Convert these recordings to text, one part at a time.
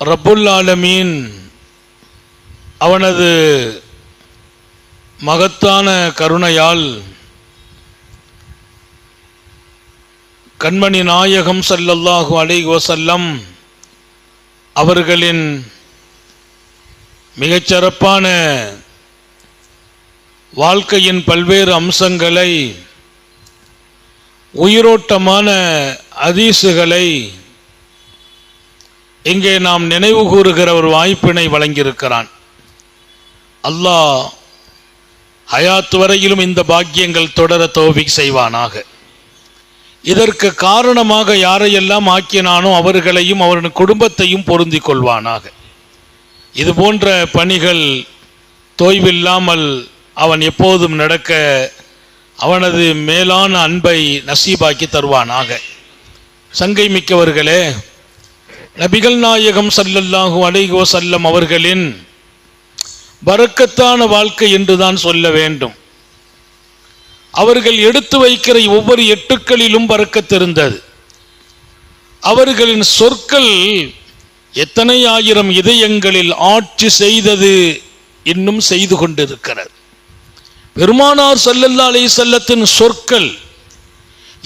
ரப்புல் ஆலமீன் அவனது மகத்தான கருணையால் கண்மணி நாயகம் ஸல்லல்லாஹு அலைஹி வஸல்லம் அவர்களின் மிகச்சிறப்பான வாழ்க்கையின் பல்வேறு அம்சங்களை, உயிரோட்டமான ஹதீஸுகளை இங்கே நாம் நினைவு கூறுகிற ஒரு வாய்ப்பினை வழங்கியிருக்கிறான். அல்லாஹ் ஹயாத் வரையிலும் இந்த பாக்கியங்கள் தொடர தௌஃபீக் செய்வானாக. இதற்கு காரணமாக யாரையெல்லாம் ஆக்கினானோ அவர்களையும் அவரின் குடும்பத்தையும் பொருந்தி கொள்வானாக. இது போன்ற பணிகள் தோய்வில்லாமல் அவன் எப்போதும் நடக்க அவனது மேலான அன்பை நசீபாக்கி தருவானாக. சங்கை மிக்கவர்களே, நபிகள் நாயகம் ஸல்லல்லாஹு அலைஹி வஸல்லம் அவர்களின் பரக்கத்தான வாழ்க்கை என்றுதான் சொல்ல வேண்டும். அவர்கள் எடுத்து வைக்கிற ஒவ்வொரு எட்டுக்களிலும் பரக்கத்திருந்தது. அவர்களின் சொற்கள் எத்தனை ஆயிரம் இதயங்களில் ஆட்சி செய்தது, இன்னும் செய்து கொண்டிருக்கிறது. பெருமானார் ஸல்லல்லாஹு அலைஹி வஸல்லத்தின் சொற்கள்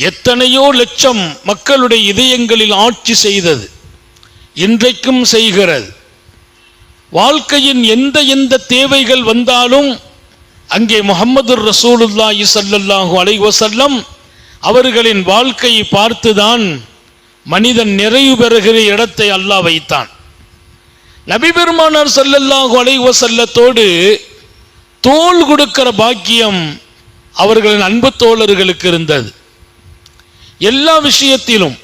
எத்தனையோ லட்சம் மக்களுடைய இதயங்களில் ஆட்சி செய்தது, இன்றைக்கும் செய்கிறது. வாழ்க்கையின் எந்த தேவைகள் வந்தாலும் அங்கே முஹம்மது ரசூலுல்லாஹி ஸல்லல்லாஹு அலைஹி வஸல்லம் அவர்களின் வாழ்க்கையை பார்த்துதான் மனிதன் நிறைவு பெறுகிற இடத்தை அல்லாஹ் வைத்தான். நபி பெருமானார் ஸல்லல்லாஹு அலைஹி வஸல்லத்தோடு தோள் கொடுக்கிற பாக்கியம் அவர்களின் அன்பு தோழர்களுக்கு இருந்தது. எல்லா விஷயத்திலும்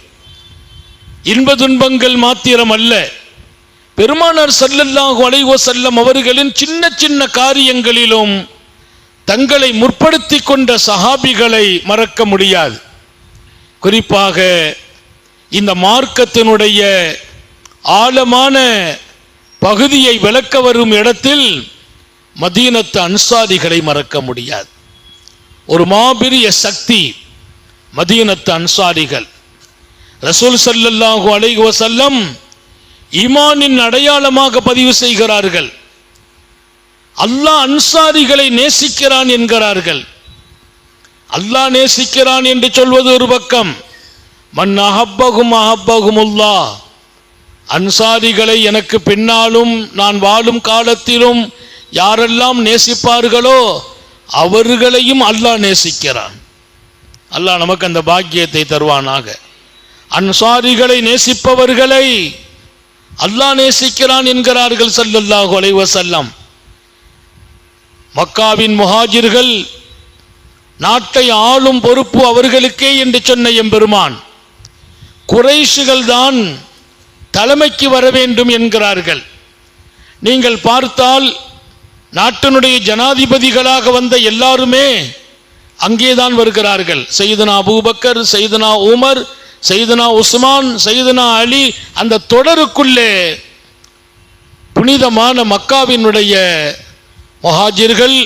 இன்ப துன்பங்கள் மாத்திரம் அல்ல, பெருமானார் ஸல்லல்லாஹு அலைஹி வஸல்லம் அவர்களின் சின்ன சின்ன காரியங்களிலும் தங்களை முற்படுத்தி கொண்ட சஹாபிகளை மறக்க முடியாது. குறிப்பாக இந்த மார்க்கத்தினுடைய ஆழமான பகுதியை விளக்க வரும் இடத்தில் மதீனத்து அன்சாரிகளை மறக்க முடியாது. ஒரு மாபெரிய சக்தி மதீனத்து அன்சாரிகள். ரசூல் ஸல்லல்லாஹு அலைஹி வஸல்லம் ஈமானின் அடையாளமாக பதிவு செய்கிறார்கள். அல்லாஹ் அன்சாரிகளை நேசிக்கிறான் என்கிறார்கள். அல்லாஹ் நேசிக்கிறான் என்று சொல்வது ஒரு பக்கம், மன் அஹப்பஹும் அஹப்பஹுமுல்லாஹ், அன்சாரிகளை எனக்கு பின்னாலும் நான் வாழும் காலத்திலும் யாரெல்லாம் நேசிப்பார்களோ அவர்களையும் அல்லாஹ் நேசிக்கிறான். அல்லாஹ் நமக்கு அந்த பாக்கியத்தை தருவானாக. அன்சாரிகளை நேசிப்பவர்களை அல்லாஹ் நேசிக்கிறான் என்கிறார்கள் ஸல்லல்லாஹு அலைஹி வஸல்லம். மக்காவின் முஹாஜிர்கள் நாட்டை ஆளும் பொறுப்பு அவர்களுக்கே என்று சொன்ன எம்பெருமான், குறைஷிகள் தான் தலைமைக்கு வர வேண்டும் என்கிறார்கள். நீங்கள் பார்த்தால் நாட்டினுடைய ஜனாதிபதிகளாக வந்த எல்லாருமே அங்கேதான் வருகிறார்கள். சையதுனா அபூபக்கர், சையதுனா உமர், சையதுனா உஸ்மான், சையதுனா அலி, அந்த தொடருக்குள்ளே புனிதமான மக்காவினுடைய முஹாஜிர்கள்,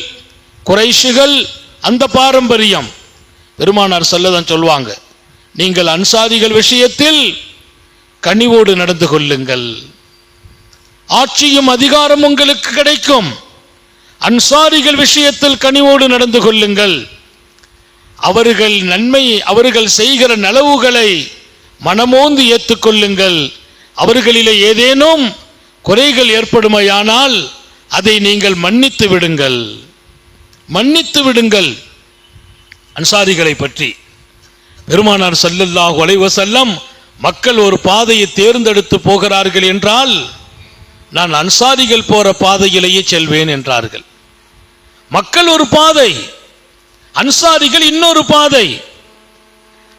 குறைஷிகள், அந்த பாரம்பரியம். பெருமானார் ஸல்லல்லாஹு சொல்வாங்க, நீங்கள் அன்சாரிகள் விஷயத்தில் கனிவோடு நடந்து கொள்ளுங்கள், ஆட்சியும் அதிகாரம் உங்களுக்கு கிடைக்கும். அன்சாரிகள் விஷயத்தில் கனிவோடு நடந்து கொள்ளுங்கள். அவர்கள் நன்மை, அவர்கள் செய்கிற நலவுகளை மனமோந்து ஏற்றுக்கொள்ளுங்கள். அவர்களிலே ஏதேனும் குறைகள் ஏற்படுமையானால் அதை நீங்கள் மன்னித்து விடுங்கள், மன்னித்து விடுங்கள். அன்சாரிகளை பற்றி பெருமானார் ஸல்லல்லாஹு அலைஹி வஸல்லம், மக்கள் ஒரு பாதையை தேர்ந்தெடுத்து போகிறார்கள் என்றால் நான் அன்சாரிகள் போற பாதையிலேயே செல்வேன் என்றார்கள். மக்கள் ஒரு பாதை, அன்சாரிகள் இன்னொரு பாதை.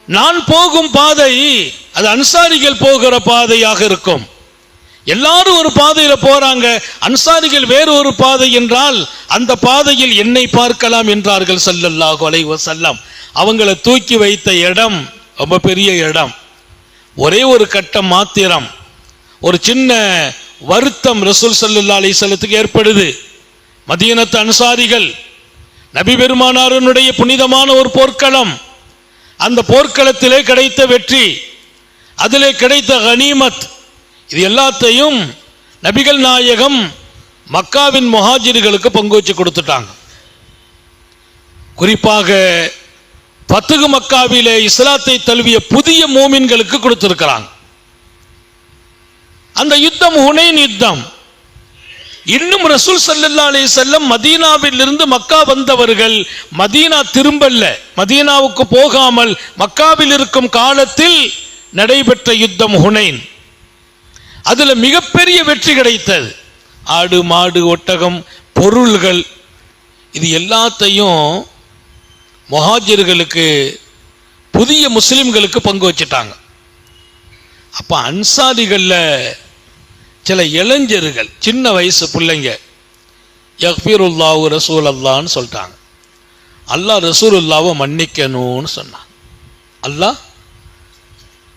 நான் போகும் பாதை அது அன்சாரிகள் போகிற பாதையாக இருக்கும். எல்லாரும் ஒரு பாதையில போறாங்க, அன்சாரிகள் வேறு ஒரு பாதை என்றால் அந்த பாதையில் என்னை பார்க்கலாம் என்றார்கள் ஸல்லல்லாஹு அலைஹி வஸல்லம். அவங்களை தூக்கி வைத்த இடம் ரொம்ப பெரிய இடம். ஒரே ஒரு கட்டம் மாத்திரம் ஒரு சின்ன வருத்தம் ரசூல் ஸல்லல்லாஹு அலைஹி வஸல்லத்துக்கு ஏற்படுது. மதீனத்து அன்சாரிகள் நபி பெருமானாருடைய புனிதமான ஒரு போர்க்களம், அந்த போர்க்களத்திலே கிடைத்த வெற்றி, அதிலே கிடைத்த கனிமத், இது எல்லாத்தையும் நபிகள் நாயகம் மக்காவின் முஹாஜிர்களுக்கு பங்கு வச்சு கொடுத்துட்டாங்க. குறிப்பாக ஃபத்ஹு மக்காவிலே இஸ்லாத்தை தழுவிய புதிய மூமின்களுக்கு கொடுத்திருக்கிறாங்க. அந்த யுத்தம் ஹுனைன் யுத்தம். இன்னும் ரசூல் ஸல்லல்லாஹு அலைஹி வஸல்லம் மதீனாவில் இருந்து மக்கா வந்தவர்கள் மதீனா திரும்பல்ல, மதீனாவுக்கு போகாமல் மக்காவில் இருக்கும் காலத்தில் நடைபெற்ற யுத்தம் ஹுனைன். அதுல மிகப்பெரிய வெற்றி கிடைத்தது. ஆடு மாடு ஒட்டகம் பொருள்கள் இது எல்லாத்தையும் முஹாஜிர்களுக்கு புதிய முஸ்லிம்களுக்கு பங்கு வச்சிட்டாங்க. அப்ப அன்சாரிகள்ல சில இளைஞர்கள் சின்ன வயசு பிள்ளைங்க யக்ஃபிருல்லாஹு ரசூலல்லாஹ்னு சொல்லிட்டாங்க. அல்லாஹ் ரசூலுல்லாவை மன்னிக்கணும்னு சொன்னான். அல்லாஹ்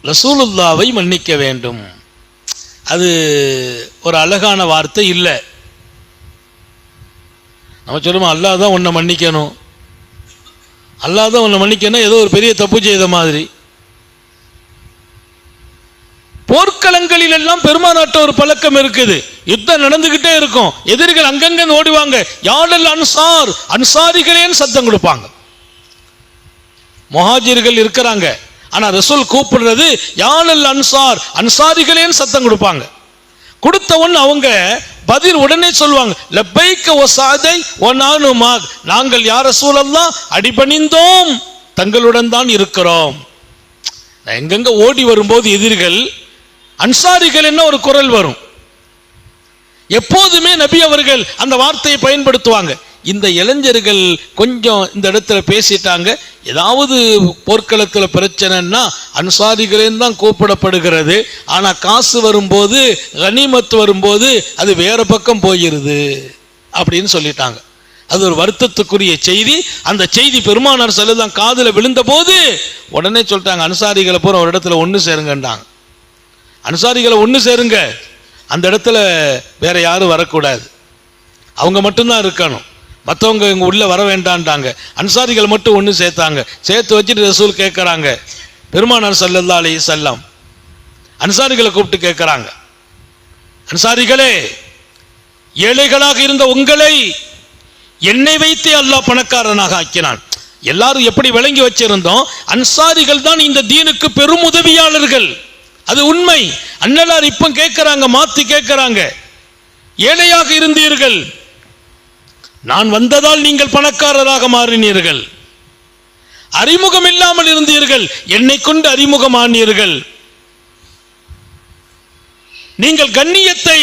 ரசூலுல்லாவை மன்னிக்க வேண்டும். அது ஒரு அழகான வார்த்தை இல்லை. நம்ம சொல்லுமா அல்லாஹ் தான் உன்னை மன்னிக்கணும், அல்லாஹ் தான் உன்னை மன்னிக்கணும், ஏதோ ஒரு பெரிய தப்பு செய்த மாதிரி. போர்க்களங்களில் எல்லாம் பெருமானாட்ட ஒரு பழக்கம் இருக்குது. யுத்தம் நடந்துகிட்டே இருக்கும், எதிரிகள் அங்கங்க ஓடிவாங்க, யாழல் அன்சார் அன்சாரிகளேன்னு சத்தம் கொடுப்பாங்க. முஹாஜிர்கள் இருக்கிறாங்க, ஆனா ரசூல் கூப்பிடுறது யாழல் அன்சார் அன்சாரிகளேன்னு சத்தம் கொடுப்பாங்க. கொடுத்த உடனே அவங்க பதில் உடனே சொல்லுவாங்க, லப்பைக்க வ சஅதை வ நானு மாக், நாங்கள் யா ரசூலல்லாஹ் அடிபணிந்தோம், தங்களுடன் தான் இருக்கிறோம். எங்கெங்க ஓடி வரும்போது எதிரிகள் அன்சாரிகள் என்ன ஒரு குரல் வரும். எப்போதுமே நபி அவர்கள் அந்த வார்த்தையை பயன்படுத்துவாங்க. இந்த இளைஞர்கள் கொஞ்சம் இந்த இடத்துல பேசிட்டாங்க, ஏதாவது போர்க்களத்தில் பிரச்சனைன்னா அன்சாரிகளே தான் கூப்பிடப்படுகிறது, ஆனா காசு வரும்போது கனிமத் வரும்போது அது வேற பக்கம் போயிருது அப்படின்னு சொல்லிட்டாங்க. அது ஒரு வருத்தத்துக்குரிய செய்தி. அந்த செய்தி பெருமானார் ஸல்லல்லாஹு காதுல விழுந்த போது உடனே சொல்லிட்டாங்க, அன்சாரிகளை பூரா ஒரு இடத்துல ஒன்று சேருங்கன்றாங்க. அன்சாரிகளை ஒன்று சேருங்க, அந்த இடத்துல வேற யாரும் வரக்கூடாது, அவங்க மட்டும்தான் இருக்கணும், மற்றவங்க இங்கே உள்ள வர வேண்டான்ட்டாங்க. அன்சாரிகள் மட்டும் ஒன்று சேர்த்தாங்க. சேர்த்து வச்சுட்டு ரசூல் கேட்குறாங்க, பெருமானார் ஸல்லல்லாஹு அலைஹி வஸல்லம் அன்சாரிகளை கூப்பிட்டு கேட்குறாங்க, அன்சாரிகளே, ஏழைகளாக இருந்த உங்களை என்னை வைத்தே அல்லாஹ் பணக்காரனாக ஆக்கினான். எல்லாரும் எப்படி விளங்கி வச்சிருந்தோம், அன்சாரிகள் தான் இந்த தீனுக்கு பெரும் உதவியாளர்கள், அது உண்மை. அன்னலார் இப்ப கேட்கிறாங்க, மாத்தி கேட்கிறாங்க, ஏழையாக இருந்தீர்கள், நான் வந்ததால் நீங்கள் பணக்காரராக மாறினீர்கள், அறிமுகம் இல்லாமல் இருந்தீர்கள், என்னை கொண்டு அறிமுகமானீர்கள், நீங்கள் கண்ணியத்தை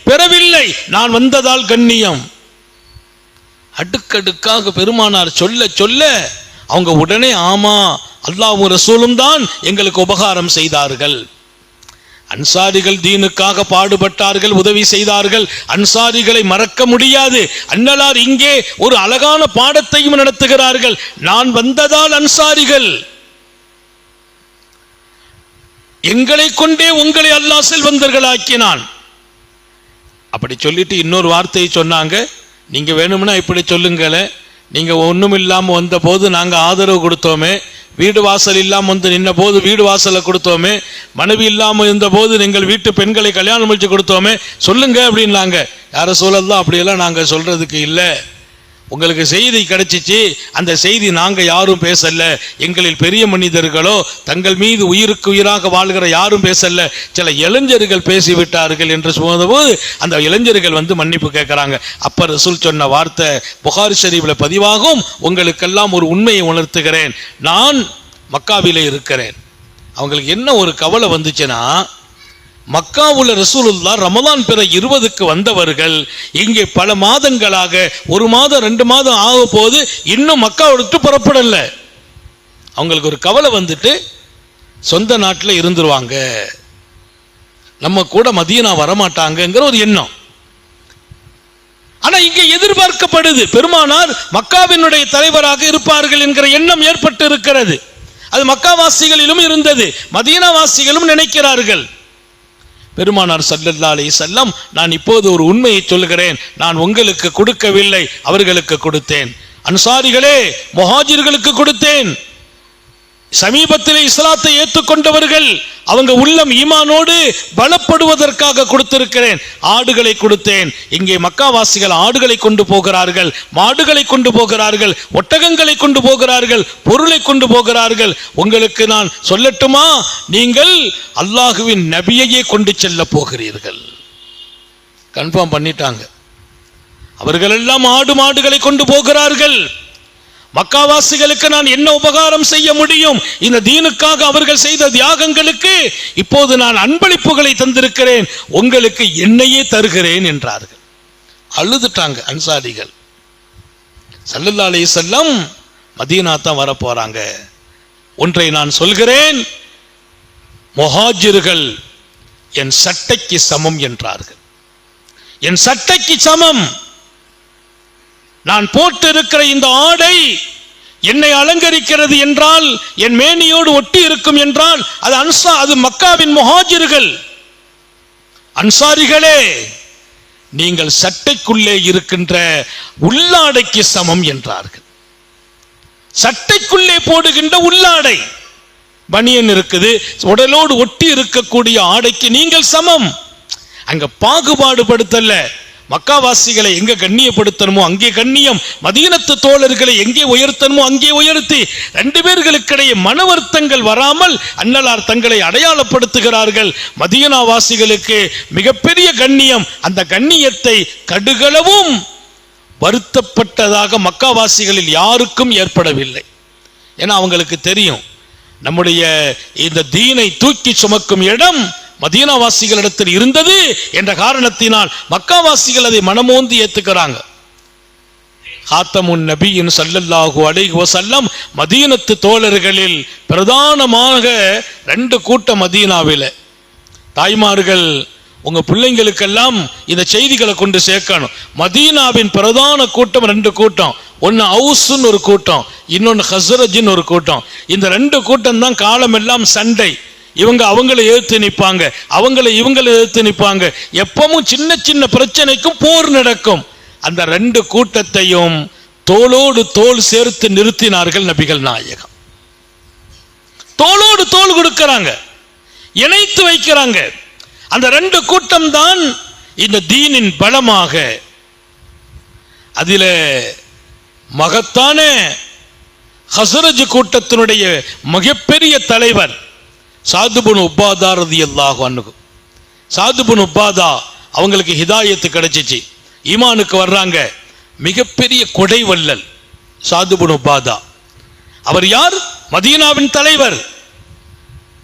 பெறவில்லை, நான் வந்ததால் கண்ணியம். அடுக்கடுக்காக பெருமானார் சொல்ல சொல்ல அவங்க உடனே ஆமா, அல்லாஹ்வும் ரசூலும் தான் எங்களுக்கு உபகாரம் செய்தார்கள். அன்சாரிகள் தீனுக்காக பாடுபட்டார்கள், உதவி செய்தார்கள், அன்சாரிகளை மறக்க முடியாது. அன்னலார் இங்கே ஒரு அழகான பாடத்தையும் நடத்துகிறார்கள். நான் வந்ததால் அன்சாரிகள், எங்களை கொண்டே உங்களை அல்லாஹ் செல்வந்தர்கள் ஆக்கினான். அப்படி சொல்லிட்டு இன்னொரு வார்த்தையை சொன்னாங்க, நீங்க வேணும்னா இப்படி சொல்லுங்களே, நீங்க ஒண்ணும் இல்லாம வந்த போது நாங்க ஆதரவு கொடுத்தோமே, வீடு வாசல் இல்லாம வந்து நின்ன போது வீடு வாசலை கொடுத்தோமே, மனைவி இல்லாம இருந்த போது நீங்கள் வீட்டு பெண்களை கல்யாணம் முடிச்சு கொடுத்தோமே, சொல்லுங்க அப்படின்னாங்க. யார சொல்லலாம், அப்படியெல்லாம் நாங்க சொல்றதுக்கு இல்லை, உங்களுக்கு செய்தி கிடைச்சிச்சு, அந்த செய்தி நாங்க யாரும் பேசல, எங்களில் பெரிய மனிதர்களோ தங்கள் மீது உயிருக்கு உயிராக வாழ்கிற யாரும் பேசல, சில இளைஞர்கள் பேசிவிட்டார்கள் என்று சொன்னபோது அந்த இளைஞர்கள் வந்து மன்னிப்பு கேட்கிறாங்க. அப்ப ரசூல் சொன்ன வார்த்தை புகாரி ஷரீஃப்ல பதிவாகும், உங்களுக்கெல்லாம் ஒரு உண்மையை உணர்த்துகிறேன், நான் மக்காவிலே இருக்கிறேன். அவங்களுக்கு என்ன ஒரு கவலை வந்துச்சுன்னா, மக்காவுல ரசூலுல்லாஹ் ரமலான் பிற 20க்கு வந்தவர்கள் இங்கே பல மாதங்களாக, 1 மாதம் 2 மாதம் ஆக போது, இன்னும் மக்கா விட்டு புறப்படல. அவங்களுக்கு ஒரு கவலை வந்துட்டு சொந்த நாட்டில் இருந்துருவாங்க, நம்ம கூட மதீனா வரமாட்டாங்கிற ஒரு எண்ணம். ஆனா இங்கே எதிர்பார்க்கப்படுது பெருமானார் மக்காவினுடைய தலைவராக இருப்பார்கள் என்கிற எண்ணம் ஏற்பட்டு இருக்கிறது. அது மக்காவாசிகளிலும் இருந்தது, மதீனாவாசிகளும் நினைக்கிறார்கள். பெருமானார் ஸல்லல்லாஹு அலைஹி வஸல்லம், நான் இப்போது ஒரு உண்மையை சொல்லுகிறேன், நான் உங்களுக்கு கொடுக்கவில்லை, அவர்களுக்கு கொடுத்தேன். அன்சாரிகளே, முஹாஜிர்களுக்கு கொடுத்தேன். சமீபத்தில் இஸ்லாத்தை ஏற்றுக்கொண்டவர்கள் அவங்க உள்ளம் ஈமானோடு பலப்படுவதற்காக கொடுத்திருக்கிறேன். ஆடுகளை கொடுத்தேன். இங்கே மக்காவாசிகள் ஆடுகளை கொண்டு போகிறார்கள், மாடுகளை கொண்டு போகிறார்கள், ஒட்டகங்களை கொண்டு போகிறார்கள், பொருளை கொண்டு போகிறார்கள். உங்களுக்கு நான் சொல்லட்டுமா, நீங்கள் அல்லாஹுவின் நபியையே கொண்டு செல்ல போகிறீர்கள். கன்ஃபார்ம் பண்ணிட்டாங்க. அவர்கள் எல்லாம் ஆடு மாடுகளை கொண்டு போகிறார்கள். மக்காவாசிகளுக்கு நான் என்ன உபகாரம் செய்ய முடியும்? இந்த தீனுக்காக அவர்கள் செய்த தியாகங்களுக்கு இப்போது நான் அன்பளிப்புகளை தந்திருக்கிறேன், உங்களுக்கு என்னையே தருகிறேன் என்றார்கள். அழுதுட்டாங்க அன்சாரிகள். ஸல்லல்லாஹு அலைஹி வஸல்லம் மதீனா தான் வர போறாங்க. ஒன்றை நான் சொல்கிறேன், முஹாஜிர்கள் என் சட்டைக்கு சமம் என்றார்கள். என் சட்டைக்கு சமம். நான் போட்டு இருக்கிற இந்த ஆடை என்னை அலங்கரிக்கிறது என்றால், என் மேனியோடு ஒட்டி இருக்கும் என்றால், அது மக்காவின் முஹாஜிர்கள். அன்சாரிகளே, நீங்கள் சட்டைக்குள்ளே இருக்கின்ற உள்ளாடைக்கு சமம் என்றார்கள். சட்டைக்குள்ளே போடுகின்ற உள்ளாடை, பனியன் இருக்குது, உடலோடு ஒட்டி இருக்கக்கூடிய ஆடைக்கு நீங்கள் சமம். அங்க பாகுபாடு படுத்தல. மக்காவாசிகளை எங்க கண்ணியப்படுத்தணுமோ அங்கே கண்ணியம், மதீனத்து தோழர்களை எங்கே உயர்த்தணுமோ அங்கே உயர்த்தி, ரெண்டு பேர்களுக்கிடையே மனவர்த்தங்கள் வராமல் அன்னலார் தங்களை அடையாளப்படுத்துகிறார்கள். மதீனாவாசிகளுக்கு மிகப்பெரிய கண்ணியம். அந்த கண்ணியத்தை கடுகளவும் வருத்தப்பட்டதாக மக்காவாசிகளில் யாருக்கும் ஏற்படவில்லை. ஏன்னா அவங்களுக்கு தெரியும், நம்முடைய இந்த தீனை தூக்கி சுமக்கும் இடம் மதீனாவாசிகளிடத்தில் இருந்தது என்ற காரணத்தினால் மக்காவாசிகள் அதை மனமோந்து ஏத்துக்கிறாங்க. காத்தமுன் நபியின் ஸல்லல்லாஹு அலைஹி வஸல்லம் மதீனத்து தோழர்களில் பிரதானமாக 2 கூட்டம் மதீனாவில். தாய்மார்கள், உங்க பிள்ளைங்களுக்கெல்லாம் இந்த செய்திகளை கொண்டு சேர்க்கணும். மதீனாவின் பிரதான கூட்டம் 2 கூட்டம். ஒன்னு அவுஸ்ன்னு ஒரு கூட்டம், இன்னொன்னு ஹஸ்ரஜ்னு ஒரு கூட்டம். இந்த 2 கூட்டம் தான் காலமெல்லாம் சண்டை. இவங்க அவங்களை எதிர்த்து நிற்பாங்க, அவங்களை இவங்களை எதிர்த்து நிற்பாங்க. எப்பவும் சின்ன சின்ன பிரச்சனைக்கும் போர் நடக்கும். அந்த 2 கூட்டத்தையும் தோளோடு தோள் சேர்த்து நிறுத்தினார்கள் நபிகள் நாயகம். தோளோடு தோள் கொடுக்கிறாங்க, இணைத்து வைக்கிறாங்க. அந்த 2 கூட்டம் தான் இந்த தீனின் பலமாக. அதில மகத்தான ஹஸ்ரஜ் கூட்டத்தினுடைய மிகப்பெரிய தலைவர் சாத் இப்னு உபாதா ரலியல்லாஹு அன்ஹு. சாத் இப்னு உபாதா அவங்களுக்கு ஹிதாயத்து கிடைச்சிச்சு, ஈமானுக்கு வர்றாங்க. மிகப்பெரிய கொடை வள்ளல் சாத் இப்னு உபாதா. அவர் யார்? மதீனாவின் தலைவர்,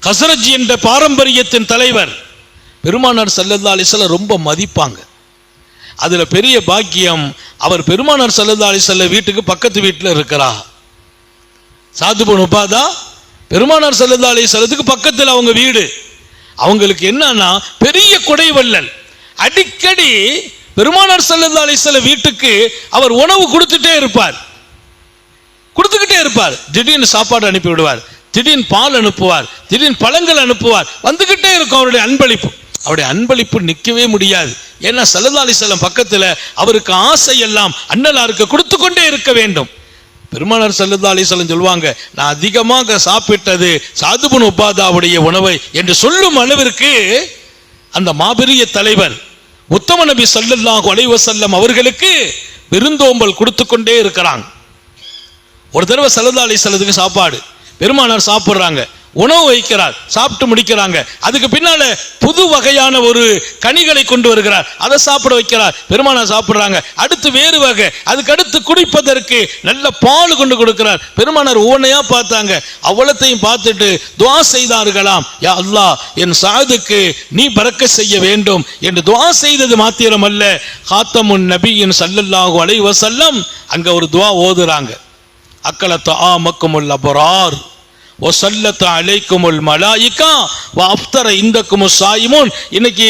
ஹஸ்ரஜ் என்ற பாரம்பரியத்தின் தலைவர். பெருமானார் ஸல்லல்லாஹு அலைஹி வஸல்லம் ரொம்ப மதிப்பாங்க. அதுல பெரிய பாக்கியம், அவர் பெருமானார் ஸல்லல்லாஹு அலைஹி வஸல்லம் வீட்டுக்கு பக்கத்து வீட்டில் இருக்கிறார். சாத் இப்னு உபாதா பெருமானார் ஸல்லல்லாஹு அலைஹி வஸல்லத்துக்கு பக்கத்தில் அவங்க வீடு. அவங்களுக்கு என்னன்னா பெரிய கொடை வள்ளல். அடிக்கடி பெருமானார் ஸல்லல்லாஹு அலைஹி வஸல்லம் வீட்டுக்கு அவர் உணவு கொடுத்துக்கிட்டே இருப்பார். திடீர்னு சாப்பாடு அனுப்பி விடுவார், திடீர்னு பால் அனுப்புவார், திடீர்னு பழங்கள் அனுப்புவார். வந்துகிட்டே இருக்கும் அவருடைய அன்பளிப்பு. அவருடைய அன்பளிப்பு நிற்கவே முடியாது. ஏன்னா ஸல்லல்லாஹு அலைஹி வஸல்லம் பக்கத்தில் அவருக்கு ஆசை எல்லாம் அன்னலாருக்கு கொடுத்து கொண்டே இருக்க வேண்டும். பெருமானார் ஸல்லல்லாஹு அலைஹி வஸல்லம் சொல்வாங்க, நான் அதிகமாக சாப்பிட்டது சாத் இப்னு உபாதாவுடைய உணவை என்று சொல்லும் அளவிற்கு அந்த மாபெரிய தலைவர் உத்தம நபி ஸல்லல்லாஹு அலைஹி வஸல்லம் அவர்களுக்கு விருந்தோம்பல் கொடுத்து கொண்டே இருக்கிறாங்க. ஒரு தடவை ஸல்லல்லாஹு அலைஹி வஸல்லத்துக்கு சாப்பாடு, பெருமானார் சாப்பிடுறாங்க, உணவு வைக்கிறார், சாப்பிட்டு முடிக்கிறாங்க. அதுக்கு பின்னால புது வகையான ஒரு கனிகளை கொண்டு வருகிறார், அதை சாப்பிட வைக்கிறார். பெருமானார் சாப்பிடுறாங்க. அடுத்து வேறு வகை, அதுக்கு அடுத்து குடிப்பதற்கு நல்ல பால் கொண்டு கொடுக்கிறார். பெருமானார் ஒவ்வொன்றையா பார்த்தாங்க. அவ்வளத்தையும் பார்த்துட்டு துஆ செய்தார்களாம், யா அல்லாஹ், என் சாதுக்கு நீ பரக்கத் செய்ய வேண்டும் என்று துஆ செய்தது மாத்திரமல்ல, காத்தமுன் நபியின் ஸல்லல்லாஹு அலைஹி வஸல்லம் அங்க ஒரு துஆ ஓதுறாங்க. அக்கலத் ஆமக்குமுல் அப்ரார் வஸல்லத் அலைக்குமுல் மலாயிகா வஅஃப்தர இந்தக்குமுஸ் ஸாயிமூன். இன்னைக்கு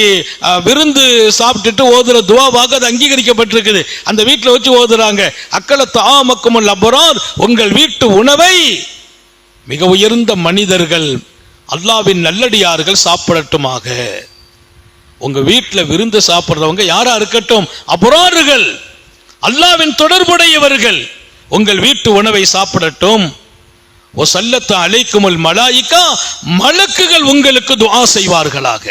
விருந்து சாப்பிட்டுட்டு ஓதுற துஆவாக அது அங்கீகரிக்கப்பட்டிருக்குது. அந்த வீட்டில் வச்சு ஓதுறாங்க, அக்கலத் ஆமக்குமுல் அப்ரார், உங்கள் வீட்டு உணவை மிக உயர்ந்த மனிதர்கள் அல்லாஹ்வின் நல்லடியார்கள் சாப்பிடட்டுமாக. உங்க வீட்டில் விருந்து சாப்பிடுறவங்க யாரா இருக்கட்டும், அப்ரார்கள், அல்லாஹ்வின் தொடர்புடையவர்கள், உங்கள் வீட்டு உணவை சாப்பிடட்டும். வஸல்லத்து அலைக்குமுல் மலாயிகா, மலக்குகள் உங்களுக்கு துஆ செய்வார்களாக.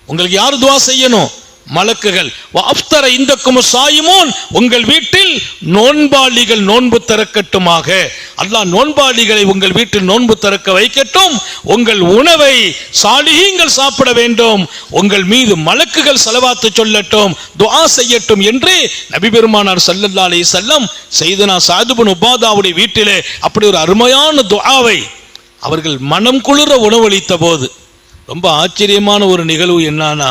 உங்களுக்கு யார் துஆ செய்யணும்? மலக்குகள். வஅஃப்தர இந்தக்கும் ஸாயிமூன், உங்கள் வீட்டில் நோன்பாளிகள் நோன்பு திறக்கட்டுமாக. அல்லாஹ் நோன்பாளிகளை உங்கள் வீட்டில் நோன்பு திறக்க வைக்கட்டும். உங்கள் உணவை சாலிஹீன்கள் சாப்பிட வேண்டும். உங்கள் மீது மலக்குகள் ஸலவாத்து சொல்லட்டும், துஆ செய்யட்டும் என்று நபி பெருமானார் ஸல்லல்லாஹு அலைஹி வஸல்லம் சையதுனா சஅத் இப்னு உபாதாவுடைய வீட்டிலே அப்படி ஒரு அருமையான துஆவை அவர்கள் மனம் குளிர உணவளித்த போது, ரொம்ப ஆச்சரியமான ஒரு நிகழ்வு என்னன்னா,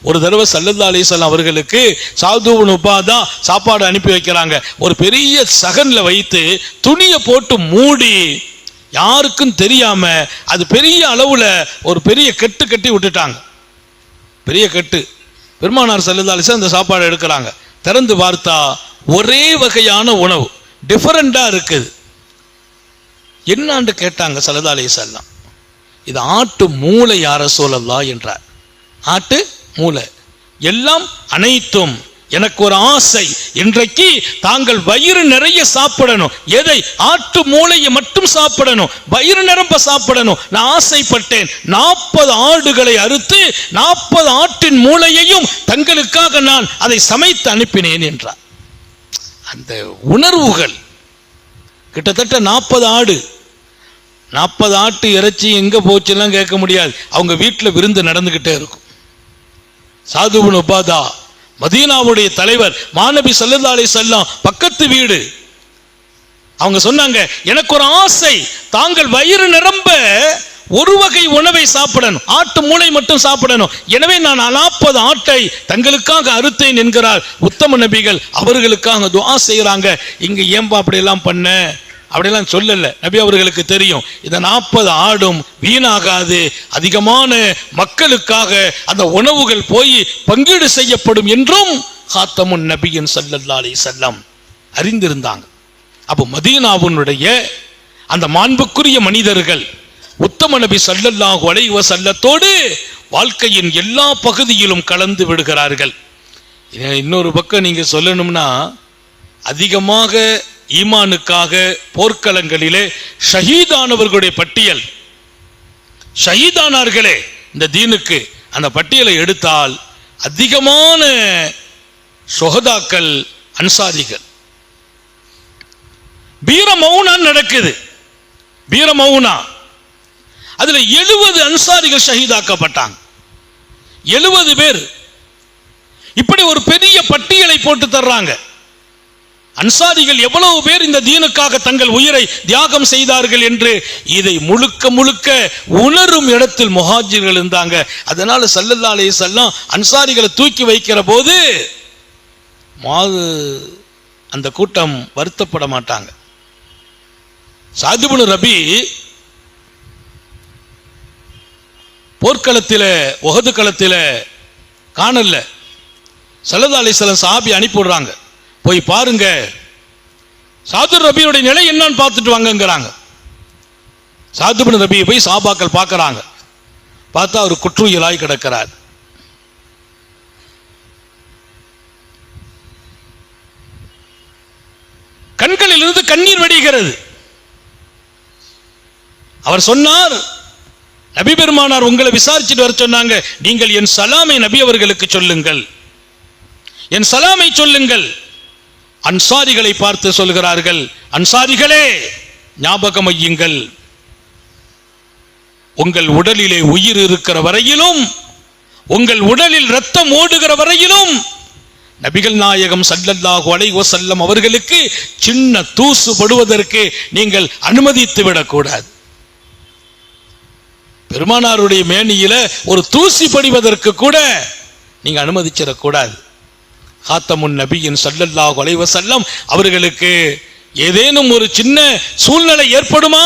ஒரு தடவை ஸல்லல்லாஹு அலைஹி வஸல்லம் அவர்களுக்கு சஅத் இப்னு உபாதா சாப்பாடு அனுப்பி வைக்கிறாங்க. ஒரு பெரிய சகன்ல வைத்து துணியை போட்டு மூடி யாருக்கும் தெரியாம அது பெரிய அளவுல ஒரு பெரிய கட்டு கட்டி விட்டுட்டாங்க. பெரிய கட்டு. பெருமானார் ஸல்லல்லாஹு அலைஹி வஸல்லம் அந்த சாப்பாடு எடுக்கிறாங்க. திறந்து பார்த்தா ஒரே வகையான உணவு, டிஃபரெண்டா இருக்குது. என்னான்னு கேட்டாங்க ஸல்லல்லாஹு அலைஹி வஸல்லம். இது ஆட்டு மூளை யா ரசூலல்லாஹ் என்றார். ஆட்டு மூளை. எல்லாம் அனைத்தும் எனக்கு ஒரு ஆசை, இன்றைக்கு தாங்கள் வயிறு நிறைய சாப்பிடணும். எதை? ஆட்டு மூளையை மட்டும் சாப்பிடணும், வயிறு நிரம்ப சாப்பிடணும். நான் ஆசைப்பட்டேன். 40 ஆடுகளை அறுத்து 40 ஆட்டின் மூளையையும் தங்களுக்காக நான் அதை சமைத்து அனுப்பினேன் என்றார். அந்த உணர்வுகள் கிட்டத்தட்ட 40 ஆடு, 40 ஆட்டு இறைச்சி எங்க போச்சுலாம் கேட்க முடியாது. அவங்க வீட்டில் விருந்து நடந்துகிட்டே இருக்கும். சஅத் இப்னு உபாதா மதீனாவுடைய தலைவர், மாநபி ஸல்லல்லாஹு அலைஹி வஸல்லம் பக்கத்து வீடு. அவங்க சொன்னாங்க, எனக்கு ஒரு ஆசை, தாங்கள் வயிறு நிரம்ப ஒரு வகை உணவை சாப்பிடணும், ஆட்டு மூளை மட்டும் சாப்பிடணும். எனவே நான் 40 ஆட்டை தங்களுக்காக அறுத்தேன் என்கிறார் உத்தம நபிகள். அவர்களுக்காக துஆ செய்யறாங்க. இங்க ஏன்பா அப்படியெல்லாம் பண்ண, அப்படியெல்லாம் சொல்லல. நபி அவர்களுக்கு தெரியும் இந்த 40 ஆடும் வீணாகாது, அதிகமான மக்களுக்காக அந்த உணவுகள் போய் பங்கீடு செய்யப்படும் என்றும் காத்தமுன் நபியின் ஸல்லல்லாஹு அலைஹி வஸல்லம் அறிந்திருந்தாங்க. அப்போ மதீனாவுடைய அந்த மாண்புக்குரிய மனிதர்கள் உத்தம நபி ஸல்லல்லாஹு அலைஹி வஸல்லத்தோடு வாழ்க்கையின் எல்லா பகுதியிலும் கலந்து விடுகிறார்கள். இன்னொரு பக்கம் நீங்க சொல்லணும்னா, அதிகமாக ஈமானுக்காக போர்க்களங்களிலே ஷஹீதானவர்களுடைய பட்டியல், ஷஹீதானார்களே இந்த தீனுக்கு, அந்த பட்டியலை எடுத்தால் அதிகமான ஷுஹதாக்கள் அன்சாரிகள். பீரமௌனா நடக்குது, பீரமௌனா. அதுல 70 அன்சாரிகள் ஷஹீதாக்கப்பட்டாங்க. 70 பேர். இப்படி ஒரு பெரிய பட்டியலை போட்டு தர்றாங்க. அன்சாரிகள் எவ்வளவு பேர் இந்த தீனுக்காக தங்கள் உயிரை தியாகம் செய்தார்கள் என்று இதை முழுக்க முழுக்க உணரும் இடத்தில் முஹாஜிர்கள் இருந்தாங்க. அதனால ஸல்லல்லாஹு அலைஹி வஸல்லம் அன்சாரிகளை தூக்கி வைக்கிற போது அந்த கூட்டம் வருத்தப்பட மாட்டாங்க. சஅத் இப்னு ரபி போர்க்களத்தில், உஹது களத்தில் காணல. ஸல்லல்லாஹு அலைஹி வஸல்லம் சஹாபி அனுப்பிடுறாங்க, போய் பாருங்க சஅத் ரபியுடைய நிலை என்னன்னு பார்த்துட்டு வாங்கங்கிறாங்க. சஅத் இப்னு ரபியை போய் சஹாபாக்கள் பார்க்கறாங்க. பார்த்தா அவர் குற்றுயிராய் கிடக்கிறார். கண்களில் இருந்து கண்ணீர் வடிகிறது. அவர் சொன்னார், நபி பெருமானார் உங்களை விசாரிச்சுட்டு வர சொன்னாங்க, நீங்கள் என் சலாமை நபி அவர்களுக்கு சொல்லுங்கள், என் சலாமை சொல்லுங்கள். அன்சாரிகளை பார்த்து சொல்கிறார்கள், அன்சாரிகளே ஞாபகம் வையுங்கள், உங்கள் உடலிலே உயிர் இருக்கிற வரையிலும், உங்கள் உடலில் ரத்தம் ஓடுகிற வரையிலும் நபிகள் நாயகம் ஸல்லல்லாஹு அலைஹி வஸல்லம் அவர்களுக்கு சின்ன தூசு படுவதற்கு நீங்கள் அனுமதித்து விடக்கூடாது. பெருமானாருடைய மேனியில ஒரு தூசி படிவதற்கு கூட நீங்க அனுமதிச்சிடக்கூடாது. காத்தமுன் நபியின் ஸல்லல்லாஹு அலைஹி வஸல்லம் அவர்களுக்கு ஏதேனும் ஒரு சின்ன சூழ்நிலை ஏற்படுமா,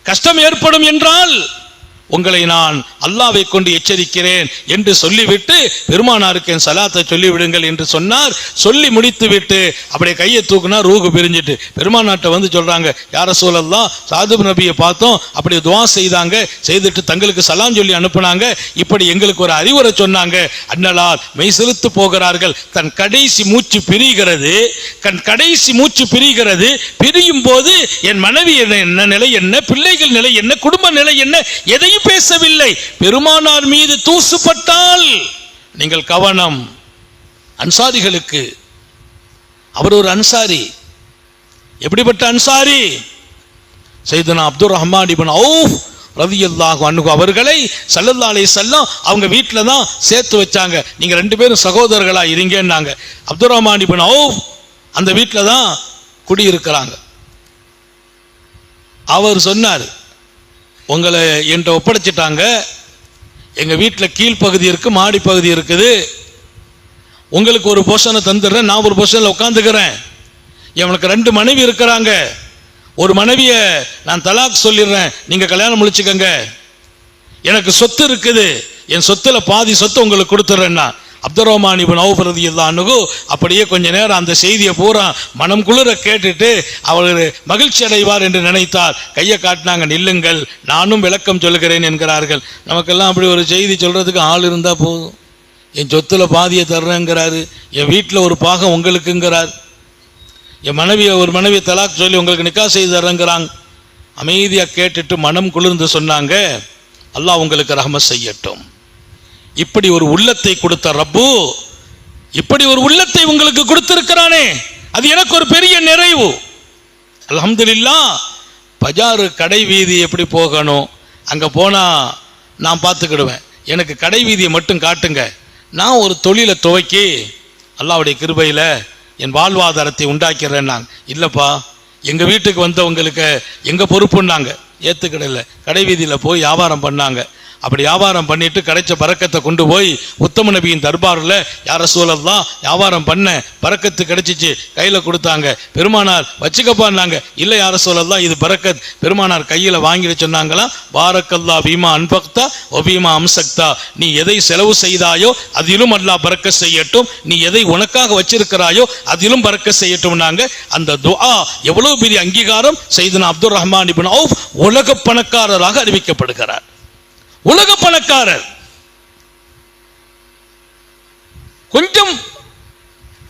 கஷ்டம் ஏற்படும் என்றால் உங்களை நான் அல்லாஹ்வை கொண்டு எச்சரிக்கிறேன் என்று சொல்லிவிட்டு பெருமானாருக்கு என் சலாத்தை சொல்லிவிடுங்கள் என்று சொன்னார். சொல்லி முடித்து விட்டு அப்படியே கையை தூக்குனா ரூஹு பிரிஞ்சிட்டு பெருமானாட்ட வந்து சொல்றாங்க, யா ரசூலல்லாஹ், சாதுப் நபியை பார்த்தோம், அப்படி துஆ செய்தாங்க, செய்துட்டு தங்களுக்கு சலாம் சொல்லி அனுப்புனாங்க, இப்படி எங்களுக்கு ஒரு அறிவுரை சொன்னாங்க, அன்னலால் மெய் செலுத்து போகிறார்கள், தன் கடைசி மூச்சு பிரிகிறது, பிரியும் போது என் மனைவி என்ன நிலை என்ன, பிள்ளைகள் நிலை என்ன, குடும்ப நிலை என்ன, எதையும் பேசவில்லை. பெருமானார் மீது தூசுப்பட்டால் நீங்கள் கவனம். அன்சாரிகளுக்கு அவர் ஒரு அன்சாரி. எப்படிப்பட்ட அன்சாரி? சையதுனா அப்துர் ரஹ்மான் இப்னு அவுஃப் ரலியல்லாஹு அன்ஹு அவர்களை ஸல்லல்லாஹு அலைஹி வஸல்லம் அவங்க வீட்டில் தான் சேர்த்து வச்சாங்க. நீங்க ரெண்டு பேரும் சகோதரர்களா இருங்கன்னாங்க. அப்துர் ரஹ்மான் இப்னு அவுஃப் அந்த வீட்டில் தான் குடியிருக்கிறாங்க. அவர் சொன்னார், உங்களை என்கிட்ட ஒப்படைச்சிட்டாங்க, எங்க வீட்டில் கீழ்ப்பகுதி இருக்கு, மாடி பகுதி இருக்குது, உங்களுக்கு ஒரு பொசிஷனை தந்துடுறேன், நான் ஒரு பொசிஷனில் உட்காந்துக்கிறேன். எனக்கு 2 மனைவி இருக்கிறாங்க, ஒரு மனைவியை நான் தலாக் சொல்லிடுறேன், நீங்க கல்யாணம் முடிச்சுக்கங்க. எனக்கு சொத்து இருக்குது, என் சொத்துல பாதி சொத்து உங்களுக்கு கொடுத்துட்றேன்னா. அப்துர் ரஹ்மான் இப்னு அவுஃப் ரலியல்லாஹு அன்ஹு அப்படியே கொஞ்ச நேரம் அந்த செய்தியை பூரா மனம் குளிர கேட்டுட்டு அவர் மகிழ்ச்சி அடைவார் என்று நினைத்தார். கையை காட்டினாங்க, நில்லுங்கள், நானும் விளக்கம் சொல்லுகிறேன் என்கிறார்கள். நமக்கெல்லாம் அப்படி ஒரு செய்தி சொல்றதுக்கு ஆள் இருந்தா போதும். என் சொத்துல பாதியை தர்றேங்கிறாரு, என் வீட்டில் ஒரு பாகம் உங்களுக்குங்கிறார், என் ஒரு மனைவியை தலாக் சொல்லி உங்களுக்கு நிக்கா செய்து தர்றேங்கிறாங்க. அமைதியா கேட்டுட்டு மனம் குளிர்ந்து சொன்னாங்க, அல்லாஹ் உங்களுக்கு ரஹ்மத் செய்யட்டும். இப்படி ஒரு உள்ளத்தை கொடுத்த ரப்பு இப்படி ஒரு உள்ளத்தை உங்களுக்கு கொடுத்திருக்கிறானே, அது எனக்கு ஒரு பெரிய நிறைவு. அல்ஹம்துலில்லாஹ். பஜாரு கடை வீதி எப்படி போகணும், அங்க போனா நான் பார்த்துக்கிடுவேன், எனக்கு கடை வீதியை மட்டும் காட்டுங்க, நான் ஒரு தொழிலை துவக்கி அல்லாஹ்வுடைய கிருபையில என் வாழ்வாதாரத்தை உண்டாக்கிறேன்னாங்க. இல்லப்பா, எங்க வீட்டுக்கு வந்தவங்களுக்கு எங்க பொறுப்புன்னாங்க. ஏத்துக்கிடல. கடை வீதியில் போய் வியாபாரம் பண்ணாங்க. அப்படி வியாபாரம் பண்ணிட்டு கிடைச்ச பரக்கத்தை கொண்டு போய் உத்தம நபியின் தர்பாரில், யா ரசூலல்லாஹ், வியாபாரம் பண்ண பரக்கத்து கிடைச்சிச்சு, கையில கொடுத்தாங்க. பெருமானார் வச்சுக்கப்பான்னாங்க. இல்லை யா ரசூலல்லாஹ், இது பரக்கத். பெருமானார் கையில வாங்கிட்டு சொன்னாங்களா, பாரக்கல்லா பீமா அன்பக்தா ஒபீமா அம்சக்தா, நீ எதை செலவு செய்தாயோ அதிலும் அல்லாஹ் பரக்கத் செய்யட்டும், நீ எதை உனக்காக வச்சிருக்கிறாயோ அதிலும் பரக்கத் செய்யட்டும்னாங்க. அந்த துஆ எவ்வளவு பெரிய அங்கீகாரம். சையதுனா அப்துர் ரஹ்மான் இப்னு அவுஃப் உலக பணக்காரராக அறிவிக்கப்படுகிறார். உலக பணக்காரர். கொஞ்சம்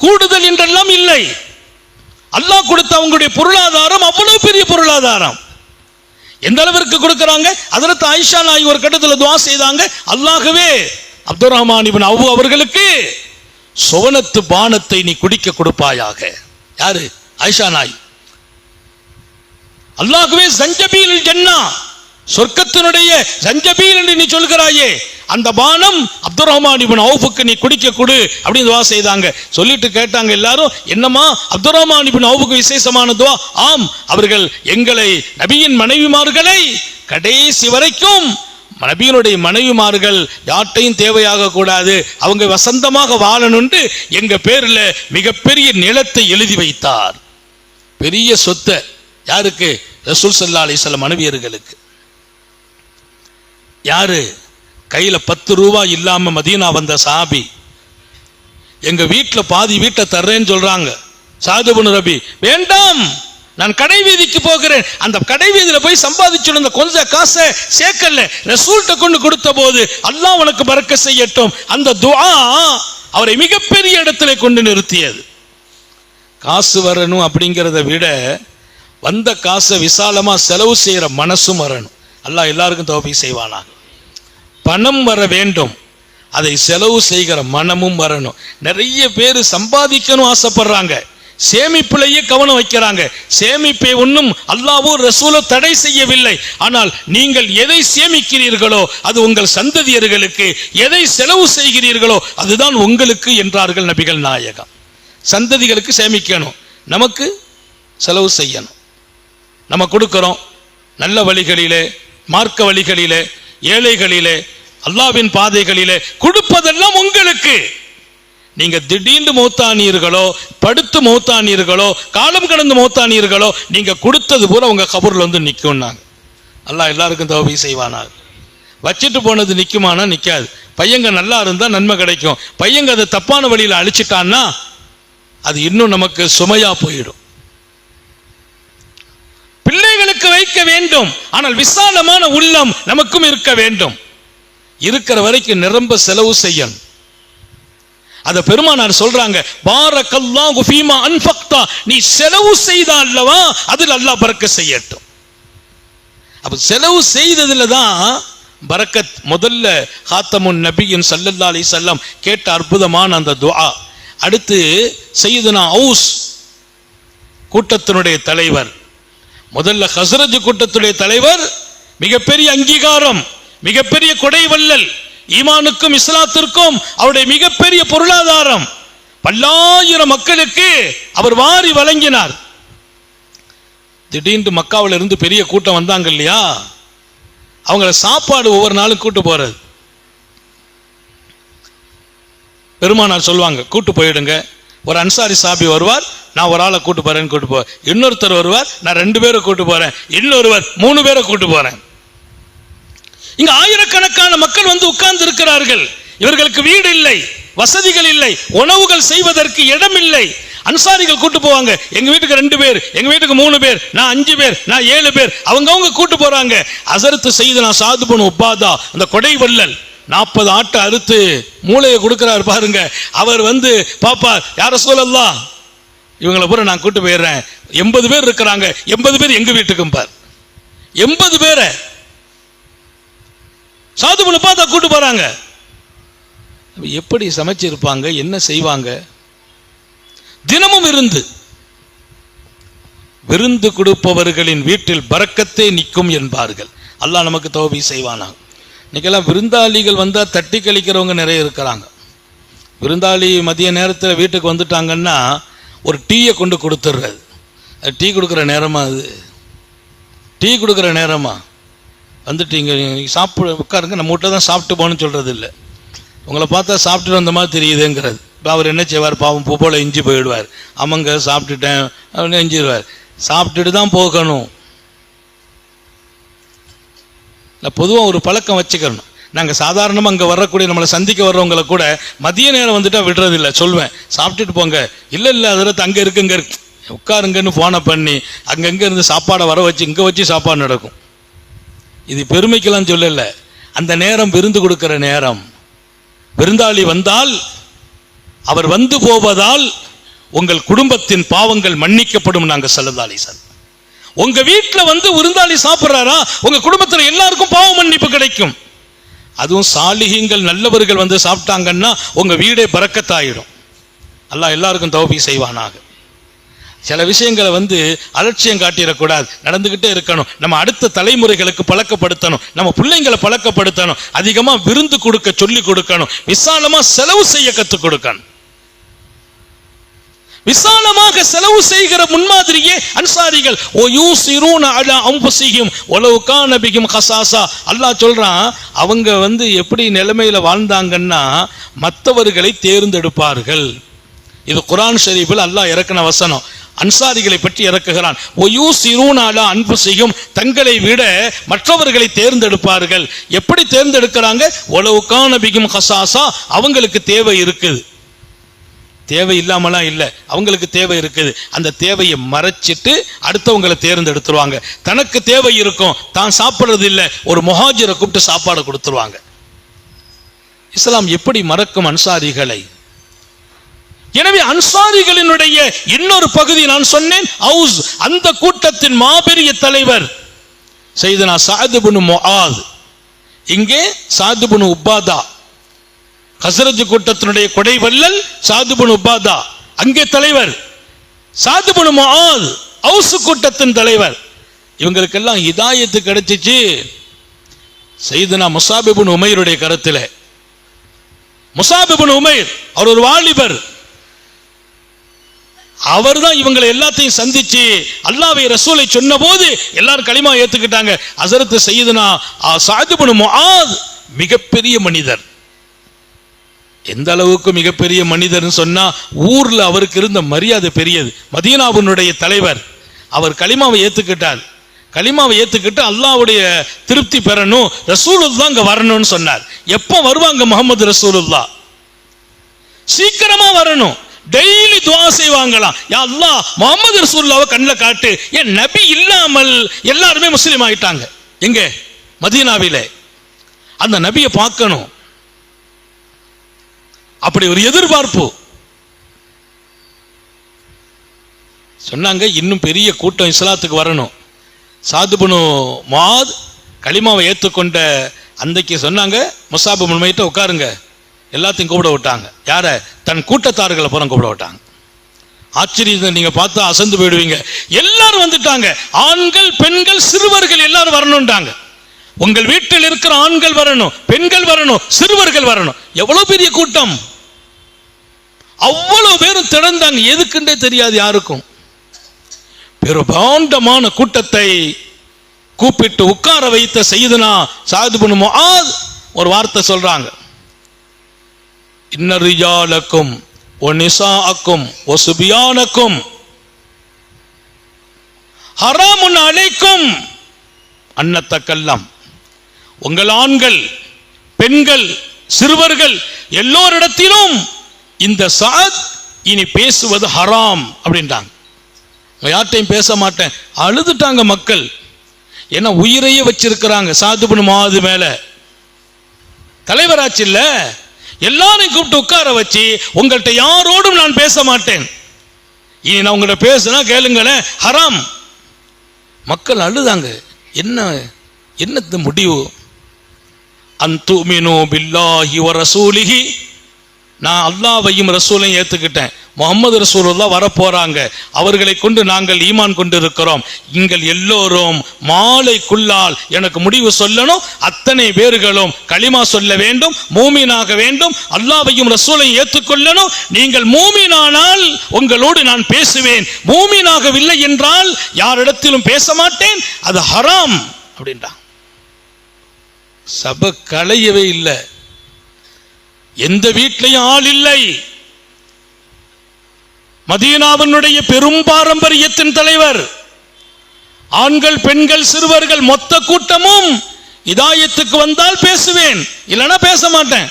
கூடுதல் என்றெல்லாம் இல்லை. அல்லாஹ் கொடுத்த அவங்களுடைய பொருளாதாரம் அவ்வளவு பெரிய பொருளாதாரம். எந்த அளவிற்கு கொடுக்கிறாங்க? ஹஜ்ரத் ஆயிஷா நாயகி ஒரு கட்டத்தில் துஆ செய்தாங்க, அல்லாஹ்வே அப்துர் ரஹ்மான் இப்னு அவுஃப் அவர்களுக்கு சுவனத்து பானத்தை நீ குடிக்க கொடுப்பாயாக. யாரு? ஆயிஷா நாயகி. அல்லாஹ்வே ஜஞ்சபீல் ஜன்னா, சொர்க்கத்தினுடைய ஜஞ்சபீல் என்று நீ சொல்கிறாயே, அந்த பானம் அப்துர் ரஹ்மான் இப்னு அவுஃபுக்கு நீ குடிக்க கொடு அப்படின்னு துஆ செய்தாங்க. சொல்லிட்டு கேட்டாங்க எல்லாரும், என்னமா அப்துர் ரஹ்மான் இப்னு அவுஃபுக்கு விசேஷமான துஆ? ஆம், அவர்கள் எங்களை நபியின் மனைவிமார்களை கடைசி வரைக்கும், நபியினுடைய மனைவிமார்கள் யார்ட்டையும் தேவையாக கூடாது, அவங்க வசந்தமாக வாழணும்னு எங்க பேர்ல மிகப்பெரிய நிலத்தை எழுதி வைத்தார். பெரிய சொத்தை யாருக்கு? ரசூல் ஸல்லல்லாஹு அலைஹி வஸல்லம் மனைவியர்களுக்கு. யாரு? கையில 10 ரூபாய் இல்லாம மதீனா வந்த சஹாபி. எங்க வீட்டில் பாதி வீட்டை தர்றேன்னு சொல்றாங்க. சாது இப்னு ரபி, வேண்டாம், நான் கடை வீதிக்கு போகிறேன், அந்த கடை வீதியில போய் சம்பாதிச்சு கொஞ்சம் காசை சேர்க்கல, ரசூல்கிட்ட கொண்டு கொடுத்த போது அல்லாஹ் உனக்கு பரக்கத் செய்யட்டும், அந்த துஆ அவரை மிகப்பெரிய இடத்துல கொண்டு நிறுத்தியது. காசு வரணும் அப்படிங்கிறத விட வந்த காசை விசாலமா செலவு செய்யற மனசும் வரணும். அல்லாஹ் எல்லாருக்கும் தௌஃபீக் செய்வானா. பணம் வர வேண்டும், அதை செலவு செய்கிற மனமும் வரணும். நிறைய பேர் சம்பாதிக்கணும் ஆசைப்படுறாங்க, சேமிப்பிலேயே கவனம் வைக்கிறாங்க. சேமிப்பை ஒன்றும் அல்லாஹ்வோ ரசூலோ தடை செய்யவில்லை. ஆனால் நீங்கள் எதை சேமிக்கிறீர்களோ அது உங்கள் சந்ததியர்களுக்கு, எதை செலவு செய்கிறீர்களோ அதுதான் உங்களுக்கு என்றார்கள் நபிகள் நாயகம். சந்ததிகளுக்கு சேமிக்கணும், நமக்கு செலவு செய்யணும். நம்ம கொடுக்கிறோம் நல்ல வழிகளிலே, மார்க்க வழிகளிலே, ஏழைகளிலே, அல்லாஹ்வின் பாதைகளிலே கொடுப்பதெல்லாம் உங்களுக்கு. நீங்க திடீர்னு மௌத்தானீர்களோ, படுத்து மௌத்தானீர்களோ, காலம் கடந்து மௌத்தானீர்களோ, நீங்க கொடுத்தது பூரா உங்க கபூர்ல வந்து நிற்கும். அல்லாஹ் எல்லாருக்கும் தௌஃபீக் செய்வானாக. வச்சுட்டு போனது நிக்குமானா நிக்காது. பையங்க நல்லா இருந்தா நன்மை கிடைக்கும். பையங்க அதை தப்பான வழியில அழிச்சிட்டான்னா அது இன்னும் நமக்கு சுமையா போயிடும். பிள்ளைகளுக்கு வைக்க வேண்டும், ஆனால் விசாலமான உள்ளம் நமக்கும் இருக்க வேண்டும். இருக்கிற வரைக்கும் நிரம்ப செலவு செய்யணும். அத பெருமானார் சொல்றாங்க, பாரக்கல்லாஹு ஃபீமா அன்ஃபக்தா, நீ செலவு செய்தா அல்லவா அதில் அல்லாஹ் பரக்கத் செய்யட்டும். அப்ப செலவு செய்ததுல தான் பரக்கத். முதல்ல ஹாத்தமுன் நபியின் ஸல்லல்லாஹு அலைஹி வஸல்லம் கேட்ட அற்புதமான அந்த துஆ. அடுத்து சையதுனா ஔஸ் கூட்டத்தினுடைய தலைவர், முதல்ல ஹஸ்ரஜ் கூட்டத்துடைய தலைவர், மிகப்பெரிய அங்கீகாரம், மிகப்பெரிய கொடை வள்ளல், ஈமானுக்கும் இஸ்லாத்திற்கும் அவருடைய மிகப்பெரிய பொருளாதாரம், பல்லாயிரம் மக்களுக்கு அவர் வாரி வழங்கினார். திடீர்னு மக்காவில இருந்து பெரிய கூட்டம் வந்தாங்க இல்லையா, அவங்கள சாப்பாடு ஒவ்வொரு நாளும் கூட்டு போறது. பெருமானார் சொல்லுவாங்க, கூட்டு போயிடுங்க. ஒரு அன்சாரி சாபி வருவார், நான் ஒரு ஆளை கூட்டு போறேன்னு கூட்டு போறேன். இன்னொருத்தர் வருவார், நான் 2 பேரை கூட்டு போறேன். இன்னொருவர் 3 பேரை கூட்டு போறேன். இங்க ஆயிரக்கணக்கான மக்கள் வந்து உட்கார்ந்து இருக்கிறார்கள். இவர்களுக்கு வீடு இல்லை, வசதிகள் இல்லை, உணவுகள் செய்வதற்கு இடம் இல்லை. அன்சாரிகள் கூட்டு போவாங்க, எங்க வீட்டுக்கு 2 பேர், எங்க வீட்டுக்கு 3 பேர், நான் 5 பேர், நான் 7 பேர், அவங்க கூட்டு போறாங்க. ஹஸரத் சையதுனா சாத் பின் உபாதா, அந்த கொடை வள்ளல், 40 ஆட்டை அறுத்து மூளையை கொடுக்கிறார் பாருங்க. அவர் வந்து பாப்பா யா ரசூலல்லாஹ், இவங்களை பூரா நான் கூட்டு போயிடுறேன், 80 பேர் இருக்கிறாங்க, 80 பேர் எங்க வீட்டுக்கும் பார். 80 பேரை சாது பின் உபாதா கூட்டு போறாங்க. எப்படி சமைச்சிருப்பாங்க, என்ன செய்வாங்க? தினமும் விருந்து கொடுப்பவர்களின் வீட்டில் பரக்கத்தே நிற்கும் என்பார்கள். அல்லாஹ் நமக்கு தௌபீக் செய்வானா. இன்னைக்கெல்லாம் விருந்தாளிகள் வந்தா தட்டி கழிக்கிறவங்க நிறைய இருக்கிறாங்க. விருந்தாளி மதிய நேரத்தில் வீட்டுக்கு வந்துட்டாங்கன்னா ஒரு டீயை கொண்டு கொடுத்துடுறது. அது டீ கொடுக்குற நேரமா? அது டீ கொடுக்குற நேரமா? வந்துட்டீங்க, சாப்பிட உட்காருங்க, நம்ம வீட்டில் தான் சாப்பிட்டு போகணும்னு சொல்றது இல்லை. உங்களை பார்த்தா சாப்பிட்டுட்டு வந்த மாதிரி தெரியுதுங்கிறது. இப்போ அவர் என்ன செய்வார், பாவம் பூ போல இஞ்சி போயிடுவார். அவங்க சாப்பிட்டுட்டேன் அப்படின்னு எஞ்சிடுவார். சாப்பிட்டுட்டு தான் போகணும். பொதுவாக ஒரு பழக்கம் வச்சுக்கணும். நாங்கள் சாதாரணமாக அங்கே வரக்கூடிய நம்மளை சந்திக்க வர்றவங்களை கூட மதிய நேரம் வந்துட்டா விடுறதில்லை. சொல்வேன், சாப்பிட்டுட்டு போங்க. இல்லை அதில் அங்கே இருக்கு, இங்கே இருக்கு, உட்காருங்கன்னு ஃபோனை பண்ணி அங்கங்கே இருந்து சாப்பாடை வர வச்சு இங்கே வச்சு சாப்பாடு நடக்கும். இது பெருமைக்கெல்லாம் சொல்லலை, அந்த நேரம் விருந்து கொடுக்கிற நேரம். விருந்தாளி வந்தால் அவர் வந்து போவதால் உங்கள் குடும்பத்தின் பாவங்கள் மன்னிக்கப்படும். நாங்க ஸல்லல்லாஹு அலைஹி வஸல்லம், உங்க வீட்டில் வந்து விருந்தாளி சாப்பிட்றாரா, உங்க குடும்பத்தில் எல்லாருக்கும் பாவ மன்னிப்பு கிடைக்கும். அதுவும் சாலிஹீன்கள் நல்லவர்கள் வந்து சாப்பிட்டாங்கன்னா உங்க வீடே பரக்கத்தாயிடும். அல்லாஹ் எல்லாருக்கும் தௌபீக் செய்வானாக. சில விஷயங்களை வந்து அலட்சியம் காட்டிடக்கூடாது, நடந்துகிட்டே இருக்கணும். நம்ம அடுத்த தலைமுறைகளுக்கு பழக்கப்படுத்தணும், நம்ம பிள்ளைங்களை பழக்கப்படுத்தணும். அதிகமா விருந்து கொடுக்க சொல்லி கொடுக்கணும். விசாலமா செலவு செய்ய கற்றுக் கொடுக்கணும். விசாலமாக செலவு செய்கிற முன்மாதிரியே அன்சாரிகள். ஓ யூசிரூன அலா அன்ஃபுஸிஹிம் வலவ் கான பிஹிம் கஸாஸா. அல்லாஹ் சொல்றான், அவங்க வந்து எப்படி நிலைமையில வாழ்ந்தாங்கன்னா மற்றவர்களை தேர்ந்தெடுப்பார்கள். இது குர்ஆன் ஷரீஃபில் அல்லாஹ் இறக்கின வசனம். அன்சாரிகளை பற்றி இறக்குகிறான். ஓ யூசிரூன அலா அன்ஃபுஸிஹிம், தங்களை விட மற்றவர்களை தேர்ந்தெடுப்பார்கள். எப்படி தேர்ந்தெடுக்கிறாங்க? வலவ் கான பிஹிம் கஸாஸா, அவங்களுக்கு தேவை இருக்குது. தேவை இல்லாமலாம் இல்லை, அவங்களுக்கு தேவை இருக்குது. அந்த தேவையை மறைச்சிட்டு அடுத்தவங்களை தேர்ந்தெடுத்துருவாங்க. தனக்கு தேவை இருக்கும், தான் சாப்பிட்றது இல்லை, ஒரு முஹாஜிரை கூப்பிட்டு சாப்பாடு கொடுத்துருவாங்க. இஸ்லாம் எப்படி மறக்கும் அன்சாரிகளை? எனவே அன்சாரிகளினுடைய இன்னொரு பகுதி நான் சொன்னேன், ஔஸ். அந்த கூட்டத்தின் மாபெரிய தலைவர் சையதுனா சஅத் பின் முஆத். இங்கே சஅத் பின் உபாதா, ஹஸ்ரஜ் கூட்டத்தினுடைய கொடை வள்ளல் சாத் பின் உபாதா அங்கே தலைவர். சாத் பின் முஆத் ஔஸ் கூட்டத்தின் தலைவர். இவங்களுக்கெல்லாம் ஹிதாயத்து கிடைச்சிச்சு சையதுனா முஸாப் இப்னு உமைருடைய கருத்தில். முஸாப் இப்னு உமைர் அவர் ஒரு வாலிபர். அவர் தான் இவங்களை எல்லாத்தையும் சந்திச்சு அல்லாஹ்வை ரசூலை சொன்ன போது எல்லாரும் களிமா ஏத்துக்கிட்டாங்க. ஹஸரத் சையதுனா சாத் பின் முஆத் மிகப்பெரிய மனிதர். எந்த அளவுக்கு மிகப்பெரிய மனிதர்னு சொன்னா, ஊர்ல அவருக்கு இருந்த மரியாதை பெரியது. மதீனாவினுடைய தலைவர். அவர் கலிமாவை ஏத்துக்கிட்டார். கலிமாவை ஏத்துக்கிட்டு அல்லாஹ்வுடைய திருப்தி பெறணும், ரசூலுல்லாஹ் அங்க வரணும்னு சொன்னார். எப்போ வருவாங்க முஹம்மது ரசூலுல்லாஹ்? சீக்கிரமா வரணும். டெய்லி துஆ செய்வாங்களாம், யா அல்லாஹ் முஹம்மது ரசூலுல்லாஹ்வை கண்ணில் காட்டு. ஏன் நபி இல்லாமல் எல்லாருமே முஸ்லீம் ஆயிட்டாங்க. எங்க? மதீனாவிலே. அந்த நபியை பார்க்கணும், அப்படி ஒரு எதிர்பார்ப்பு. சொன்னாங்க இன்னும் பெரிய கூட்டம் இஸ்லாத்துக்கு வரணும். சாத் இப்னு முஆத் கலிமாவை ஏற்றுக்கொண்ட அன்றைக்கு சொன்னாங்க, முஸாப் இப்னு உமைர்ட்ட உட்காருங்க. எல்லாத்தையும் கூப்பிட விட்டாங்க. யார? தன் கூட்டத்தார்களை புறம் கூப்பிட விட்டாங்க. ஆச்சரியத்தை நீங்க பார்த்தா அசந்து போயிடுவீங்க. எல்லாரும் வந்துட்டாங்க. ஆண்கள், பெண்கள், சிறுவர்கள் எல்லாரும் வரணும்ட்டாங்க. உங்கள் வீட்டில் இருக்கிற ஆண்கள் வரணும், பெண்கள் வரணும், சிறுவர்கள் வரணும். எவ்வளவு பெரிய கூட்டம்! அவ்வளவு பேரும் திறந்தாங்க. எதுக்குன்றே தெரியாது யாருக்கும். பெரும்பாண்டமான கூட்டத்தை கூப்பிட்டு உட்கார வைத்த சையதுனா சாத் இப்னு முஆத் ஒரு வார்த்தை சொல்றாங்க, இன்ன ரிஜாலக்கும் வ நிசாஅக்கும் வ சுபியானக்கும் ஹராமுன் அலைக்கும் அன்னத்தக்கல்லம். உங்கள் ஆண்கள், பெண்கள், சிறுவர்கள் எல்லோரிடத்திலும் இந்த சாத் இனி பேசுவது ஹராம் அப்படின்ட்டாங்க. யார்ட்டையும் பேச மாட்டேன். அழுதுட்டாங்க மக்கள். ஏன்னா உயிரையே வச்சிருக்கிறாங்க சாத் இப்னு முஆத் மேல. தலைவராச்சு இல்ல, எல்லாரையும் கூப்பிட்டு உட்கார வச்சு உங்கள்கிட்ட யாரோடும் நான் பேச மாட்டேன், இனி நான் உங்கள்கிட்ட பேசுனா கேளுங்களேன், ஹராம். மக்கள் அழுதாங்க. என்ன முடிவு? அன்துமினு பில்லாஹி வ ரசூலிஹி, நான் அல்லாஹ்வையும் ரசூலையும் ஏத்துக்கிட்டேன். முஹம்மது ரசூலுல்லாஹ் வரப்போறாங்க, அவர்களை கொண்டு நாங்கள் ஈமான் கொண்டு இருக்கிறோம். நீங்கள் எல்லோரும் மாலைக்குள்ளால் எனக்கு முடிவு சொல்லணும். அத்தனை பேர்களும் களிமா சொல்ல வேண்டும், மூமினாக வேண்டும், அல்லாஹ்வையும் ரசூலையும் ஏற்றுக்கொள்ளணும். நீங்கள் மூமினானால் உங்களோடு நான் பேசுவேன், மூமினாகவில்லை என்றால் யாரிடத்திலும் பேச மாட்டேன், அது ஹராம் அப்படின்றான். சபை களையவே இல்லை. எந்த வீட்லையும் ஆள் இல்லை. மதீனாவினுடைய பெரும் பாரம்பரியத்தின் தலைவர், ஆண்கள், பெண்கள், சிறுவர்கள் மொத்த கூட்டமும் இதாயத்துக்கு வந்தால் பேசுவேன், இல்லைன்னா பேச மாட்டேன்.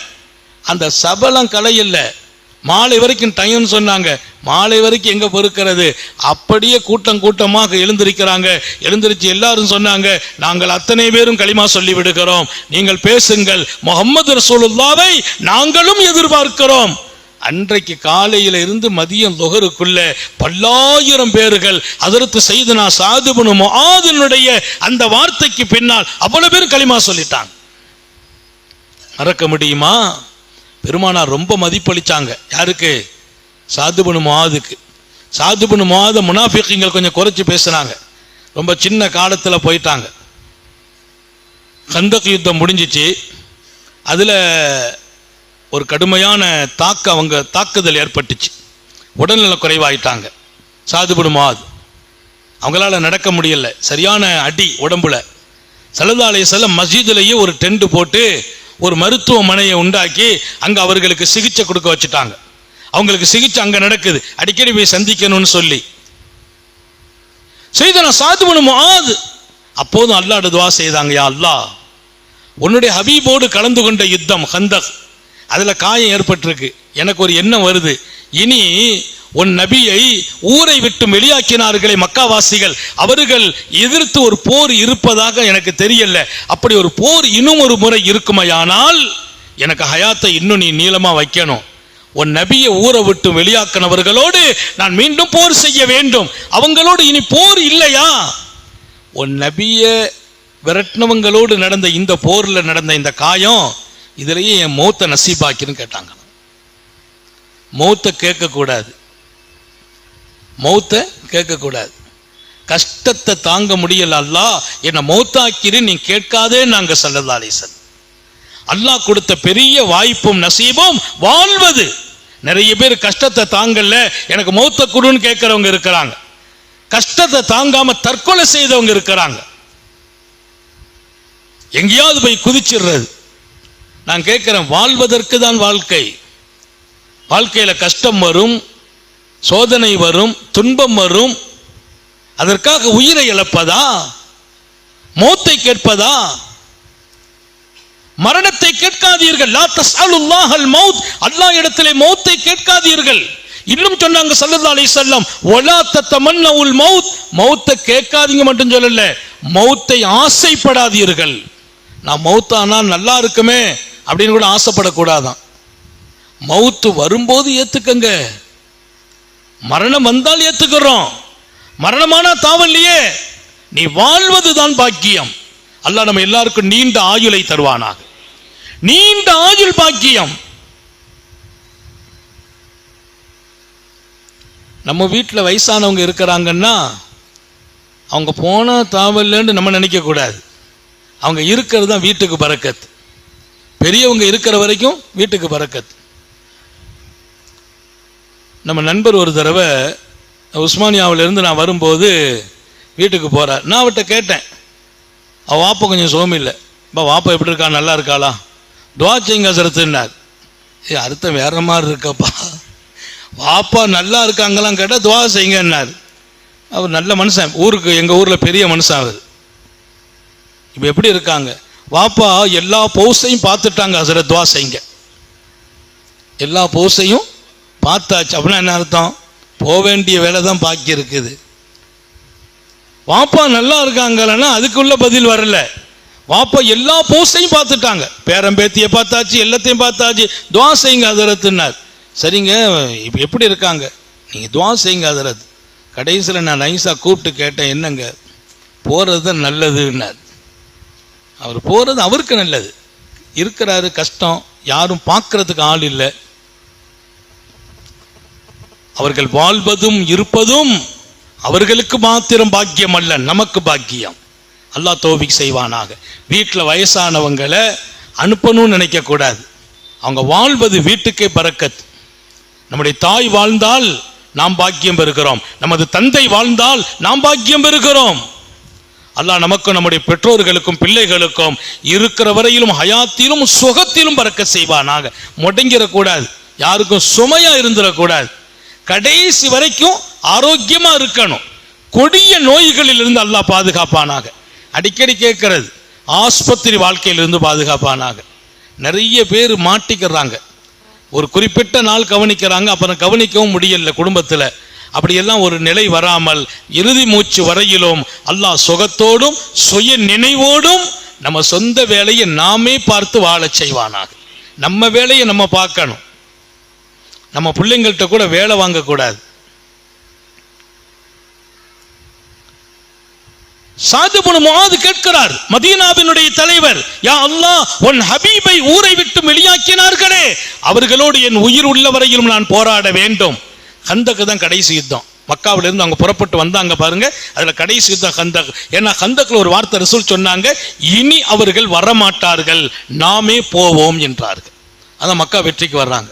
அந்த சபலம் கலை இல்லை. மாலை வரைக்கும் டைம் சொன்னாங்க. மாலை வரைக்கும் எங்க பொறுக்கிறது? அப்படியே கூட்டம் கூட்டமாக எழுந்திருக்கிறாங்க. எழுந்திருச்சு எல்லாரும் சொன்னாங்க, நாங்கள் அத்தனை பேரும் களிமா சொல்லி விடுகிறோம், நீங்கள் பேசுங்கள், முஹம்மது ரசூலுல்லாஹ்வை நாங்களும் எதிர்பார்க்கிறோம். அன்றைக்கு காலையில இருந்து மதியம் தொகருக்குள்ள பல்லாயிரம் பேர்கள் ஹஜ்ரத் சையதுனா சாத் இப்னு முஆதினுடைய அந்த வார்த்தைக்கு பின்னால் அவ்வளவு பேர் களிமா சொல்லிட்டாங்க. மறக்க முடியுமா? பெருமானார் ரொம்ப மதிப்பளிச்சாங்க. யாருக்கு? சாத் இப்னு முஆதுக்கு. சாத் இப்னு முஆத முனாஃபிக்குகள் கொஞ்சம் குறைச்சு பேசுனாங்க. ரொம்ப சின்ன காலத்துல போயிட்டாங்க. கந்தக் யுத்தம் முடிஞ்சிச்சு. அதுல ஒரு கடுமையான தாக்குதல் ஏற்பட்டுச்சு. உடல்நல குறைவாயிட்டாங்க சாத் இப்னு முஆத். அவங்களால நடக்க முடியல, சரியான அடி உடம்புல. ஸல்லல்லாஹு அலைஹி வஸல்லம் மஸ்ஜிதிலேயே ஒரு டென்ட் போட்டு ஒரு மருத்துவமனையை உண்டாக்கி அங்க அவர்களுக்கு சிகிச்சை கொடுக்க வச்சுட்டாங்க. அவங்களுக்கு சிகிச்சை அங்க நடக்குது, அடிக்கடி போய் சந்திக்கணும்னு சொல்லி. சையதுனா சாத் இப்னு முஆத் அப்போதும் அல்லாஹ்விடம் துஆ செய்தாங்க, யா அல்லாஹ், உன்னுடைய ஹபீபோடு கலந்து கொண்ட யுத்தம் கந்தக், அதுல காயம் ஏற்பட்டிருக்கு. எனக்கு ஒரு எண்ணம் வருது, இனி உன் நபியை ஊரை விட்டு வெளியாக்கினார்களே மக்காவாசிகள், அவர்கள் எதிர்த்து ஒரு போர் இருப்பதாக எனக்கு தெரியல. அப்படி ஒரு போர் இன்னும் ஒரு முறை இருக்குமையானால் எனக்கு ஹயாத்தை இன்னும் நீ நீளமா வைக்கணும். உன் நபியை ஊரை விட்டு வெளியாக்கினவர்களோடு நான் மீண்டும் போர் செய்ய வேண்டும். அவங்களோடு இனி போர் இல்லையா? உன் நபியை விரட்டினவங்களோடு நடந்த இந்த போர்ல நடந்த இந்த காயம், இதுலயே என் மௌத்தை நசீபாக்கின்னு கேட்டாங்க. மௌத்தை கேட்கக்கூடாது, மௌத்தை கேட்கக்கூடாது. கஷ்டத்தை தாங்க முடியல, அல்லாஹ் என்னை மௌத்தாக்கிரு நீ கேட்காதே நாங்க ஸல்லல்லாஹு அலைஹி வஸல்லம். அல்லாஹ் கொடுத்த பெரிய வாய்ப்பும் நசீபும் வாழ்வது. நிறைய பேர் கஷ்டத்தை தாங்கல, எனக்கு மௌத்த குடுன்னு கேட்கிறவங்க இருக்கிறாங்க. கஷ்டத்தை தாங்காம தற்கொலை செய்தவங்க இருக்கிறாங்க. எங்கேயாவது போய் குதிச்சிடுறது. நான் கேட்கிறேன், வாழ்வதற்கு தான் வாழ்க்கை. வாழ்க்கையில கஷ்டம் வரும், சோதனை வரும், துன்பம் வரும், அதற்காக உயிரை இழப்பதா? மௌத்தை கேட்பதா? மரணத்தை கேட்காதீர்கள். லா தஸ்அலுல்லாஹல் மௌத், அல்லாஹ் இடத்திலே மௌத்தை கேட்காதீர்கள். இன்னும் சொன்னாங்க ஸல்லல்லாஹு அலைஹி வஸல்லம், வலா ததமன்னவுல் மௌத், மௌத்தை கேட்காதீங்க மட்டும் சொல்லல, மௌத்தை ஆசைப்படாதீர்கள். நான் மௌத்தானா நல்லா இருக்குமே அப்படின்னு கூட ஆசைப்படக்கூடாதான். மௌத்து வரும்போது ஏத்துக்கங்க. மரணம் வந்தால் ஏத்துக்கிறோம், மரணமானா தாவல்லையே. நீ வாழ்வதுதான் பாக்கியம். அல்லாஹ் நம்ம எல்லாருக்கும் நீண்ட ஆயுளை தருவானாக. நீண்ட ஆயுள் பாக்கியம். நம்ம வீட்டில் வயசானவங்க இருக்கிறாங்கன்னா அவங்க போனா தாவல்லன்னு நம்ம நினைக்க கூடாது. அவங்க இருக்கிறது தான் வீட்டுக்கு பரக்கத். பெரியவங்க இருக்கிற வரைக்கும் வீட்டுக்கு பரக்கத். நம்ம நண்பர் ஒரு தடவை உஸ்மானியாவிலிருந்து நான் வரும்போது வீட்டுக்கு போகிறார். நான் அவர்கிட்ட கேட்டேன், அவள் வாப்பா கொஞ்சம் சோமி இல்லை, இப்போ வாப்பா எப்படி இருக்கா, நல்லா இருக்காளா, துவா செய்யுங்க ஹஸரத்துன்னார். அர்த்தம் வேற மாதிரி இருக்கப்பா, வாப்பா நல்லா இருக்காங்களாம் கேட்டால் துவா செய்யுங்கன்னார். அவர் நல்ல மனுஷன், ஊருக்கு எங்கள் ஊரில் பெரிய மனுஷன் அவர். இப்போ எப்படி இருக்காங்க, வாப்பா எல்லா பௌசையும் பார்த்துட்டாங்க ஹஸரத், துவா செய்யுங்க. எல்லா பௌசையும் பார்த்தாச்சு அப்படின்னா என்ன அர்த்தம்? போக வேண்டிய வேலை தான் பாக்கி இருக்குது. வாப்பா நல்லா இருக்காங்கன்னா அதுக்குள்ள பதில் வரல. வாப்பா எல்லா போஸ்டையும் பார்த்துட்டாங்க, பேரம்பேத்தியை பார்த்தாச்சு, எல்லாத்தையும் பார்த்தாச்சு, துவா செய்யுங்க ஹஸரத்துன்னார். சரிங்க, இப்போ எப்படி இருக்காங்க, நீங்கள் துவா செய்யுங்க ஹஸரத். கடைசியில் நான் நைஸாக கூப்பிட்டு கேட்டேன், என்னங்க போகிறது தான் நல்லதுன்னார். அவர் போகிறது அவருக்கு நல்லது, இருக்கிறாரு, கஷ்டம், யாரும் பார்க்கறதுக்கு ஆள் இல்லை. அவர்கள் வாழ்வதும் இருப்பதும் அவர்களுக்கு மாத்திரம் பாக்கியம் அல்ல, நமக்கு பாக்கியம். அல்லாஹ் தௌஃபீக் செய்வானாக. வீட்டில் வயசானவங்களை அனுப்பணும்னு நினைக்கக்கூடாது. அவங்க வாழ்வது வீட்டுக்கே பரக்கத். நம்முடைய தாய் வாழ்ந்தால் நாம் பாக்கியம் பெறுகிறோம், நமது தந்தை வாழ்ந்தால் நாம் பாக்கியம் பெறுகிறோம். அல்லாஹ் நமக்கும் நம்முடைய பெற்றோர்களுக்கும் பிள்ளைகளுக்கும் இருக்கிற வரையிலும் ஹயாத்திலும் சுகத்திலும் பரக்கத் செய்வானாக. முடங்கிடக்கூடாது, யாருக்கும் சுமையா இருந்துடக்கூடாது. கடைசி வரைக்கும் ஆரோக்கியமா இருக்கணும். கொடிய நோய்களில் இருந்து அல்லாஹ் பாதுகாப்பானாக. அடிக்கடி கேட்கிறது, ஆஸ்பத்திரி வாழ்க்கையிலிருந்து பாதுகாப்பானாக. நிறைய பேர் மாட்டிக்கிறாங்க, ஒரு குறிப்பிட்ட நாள் கவனிக்கிறாங்க, அப்புறம் கவனிக்கவும் முடியல குடும்பத்தில். அப்படியெல்லாம் ஒரு நிலை வராமல் இறுதி மூச்சு வரையிலும் அல்லாஹ் சுகத்தோடும் சுய நினைவோடும் நம்ம சொந்த வேலையை நாமே பார்த்து வாழச் செய்வானாக. நம்ம வேலையை நம்ம பார்க்கணும், நம்ம பிள்ளைங்கள்ட்ட கூட வேலை வாங்கக்கூடாது. சாத் இப்னு முஆத் கேட்கிறார், மதீனாவினுடைய தலைவர், யா அல்லாஹ், உன் ஹபீபை ஊரை விட்டு வெளியாக்கினார்களே, அவர்களோடு என் உயிர் உள்ளவரையிலும் நான் போராட வேண்டும். கந்தக்கு தான் கடைசி யுத்தம். மக்காவிலிருந்து அவங்க புறப்பட்டு வந்தாங்க பாருங்க, அதுல கடைசி யுத்தம் கந்தக். ஏன்னா கந்தக்கில் ஒரு வார்த்தை ரசூல் சொன்னாங்க, இனி அவர்கள் வரமாட்டார்கள், நாமே போவோம் என்றார்கள். அதான் மக்கா வெற்றிக்கு வர்றாங்க.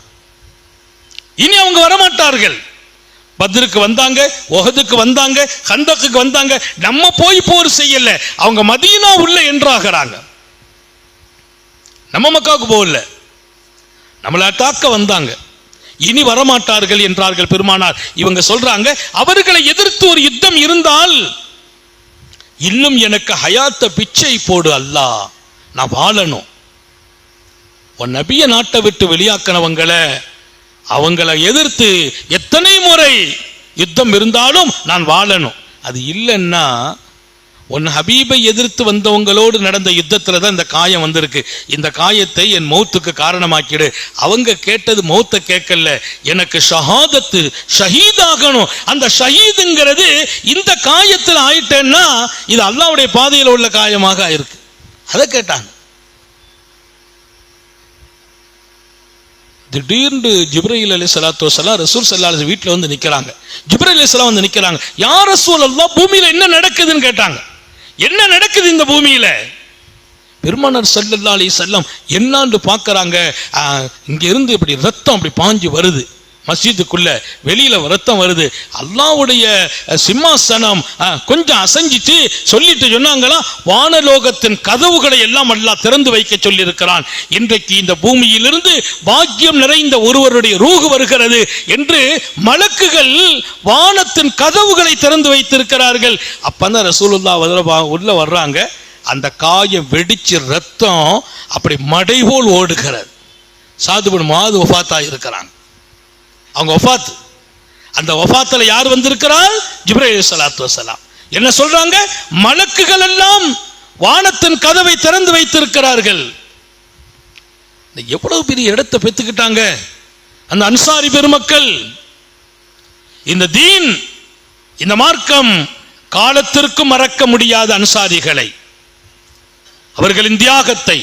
இனி அவங்க வரமாட்டார்கள். பத்ருக்கு வந்தாங்க, உஹதுக்கு வந்தாங்க, கந்தக்கு வந்தாங்க. நம்ம போய் போர் செய்யல, அவங்க மதீனா உள்ள என்றாகிறாங்க. நம்ம மக்காவுக்கு போகல, நம்மளை தாக்க வந்தாங்க. இனி வரமாட்டார்கள் என்றார்கள் பெருமானார். இவங்க சொல்றாங்க, அவர்களை எதிர்த்து ஒரு யுத்தம் இருந்தால் இன்னும் எனக்கு ஹயாத்த பிச்சை போடு அல்லாஹ், நான் வாழணும். உன் நபிய நாட்டை விட்டு வெளியாக்கினவங்களை, அவங்களை எதிர்த்து எத்தனை முறை யுத்தம் இருந்தாலும் நான் வாழணும். அது இல்லைன்னா, உன் ஹபீபை எதிர்த்து வந்தவங்களோடு நடந்த யுத்தத்தில் தான் இந்த காயம் வந்திருக்கு. இந்த காயத்தை என் மௌத்துக்கு காரணமாக்கிடு. அவங்க கேட்டது மௌத்தை கேட்கல, எனக்கு ஷஹாதத்து, ஷஹீதாகணும். அந்த ஷஹீதுங்கிறது இந்த காயத்தில் ஆயிட்டேன்னா இது அல்லாஹ்வுடைய பாதையில் உள்ள காயமாக ஆயிருக்கு. அதை கேட்டாங்க. திடீர்னு ஜிப்ரீல் அலைஹிஸ்ஸலாத்து வஸ்ஸலாம் ரசூல் ஸல்லல்லாஹு அலைஹி வீட்டில் வந்து நிற்கிறாங்க. ஜிப்ரீல் அலைஹிஸ்ஸலாம் வந்து நிற்கிறாங்க. யா ரசூலல்லாஹ், பூமியில் என்ன நடக்குதுன்னு கேட்டாங்க. என்ன நடக்குது இந்த பூமியில? பெருமானார் ஸல்லல்லாஹு அலைஹி வஸல்லம் என்னான்னு பார்க்கறாங்க. இங்க இருந்து இப்படி ரத்தம் அப்படி பாஞ்சு வருது, மஸ்ஜிதுக்குள்ள வெளியில ரத்தம் வருது. அல்லாஹ்வுடைய சிம்மாசனம் கொஞ்சம் அசைஞ்சிட்டு சொல்லிட்டு சொன்னாங்களா, வானலோகத்தின் கதவுகளை எல்லாம் அல்லாஹ் திறந்து வைக்க சொல்லி இருக்கிறான். இன்றைக்கு இந்த பூமியிலிருந்து பாக்கியம் நிறைந்த ஒருவருடைய ரூஹ் வருகிறது என்று மலக்குகள் வானத்தின் கதவுகளை திறந்து வைத்திருக்கிறார்கள். அப்பதான் ரசூலுல்லாஹ் உள்ள வர்றாங்க. அந்த காயம் வெடிச்சு ரத்தம் அப்படி மடை போல் ஓடுகிறது. சாது பின் முஆத் வஃபாத்தா இருக்கிறாங்க. அவங்க வஃபாத். அந்த வஃபாத்துல யார் வந்திருக்கிறார்? ஜிப்ரீல் அலைஹிஸ்ஸலாத்து வஸலாம். என்ன சொல்றாங்க? மலக்குகள் எல்லாம் வானத்தின் கதவை திறந்து வைத்திருக்கிறார்கள். எவ்வளவு பெரிய இடத்தை பெற்றுக்கிட்டாங்க அந்த அன்சாரி பெருமக்கள். இந்த தீன், இந்த மார்க்கம் காலத்திற்கும் மறக்க முடியாத அன்சாரிகளை, அவர்களின் தியாகத்தை,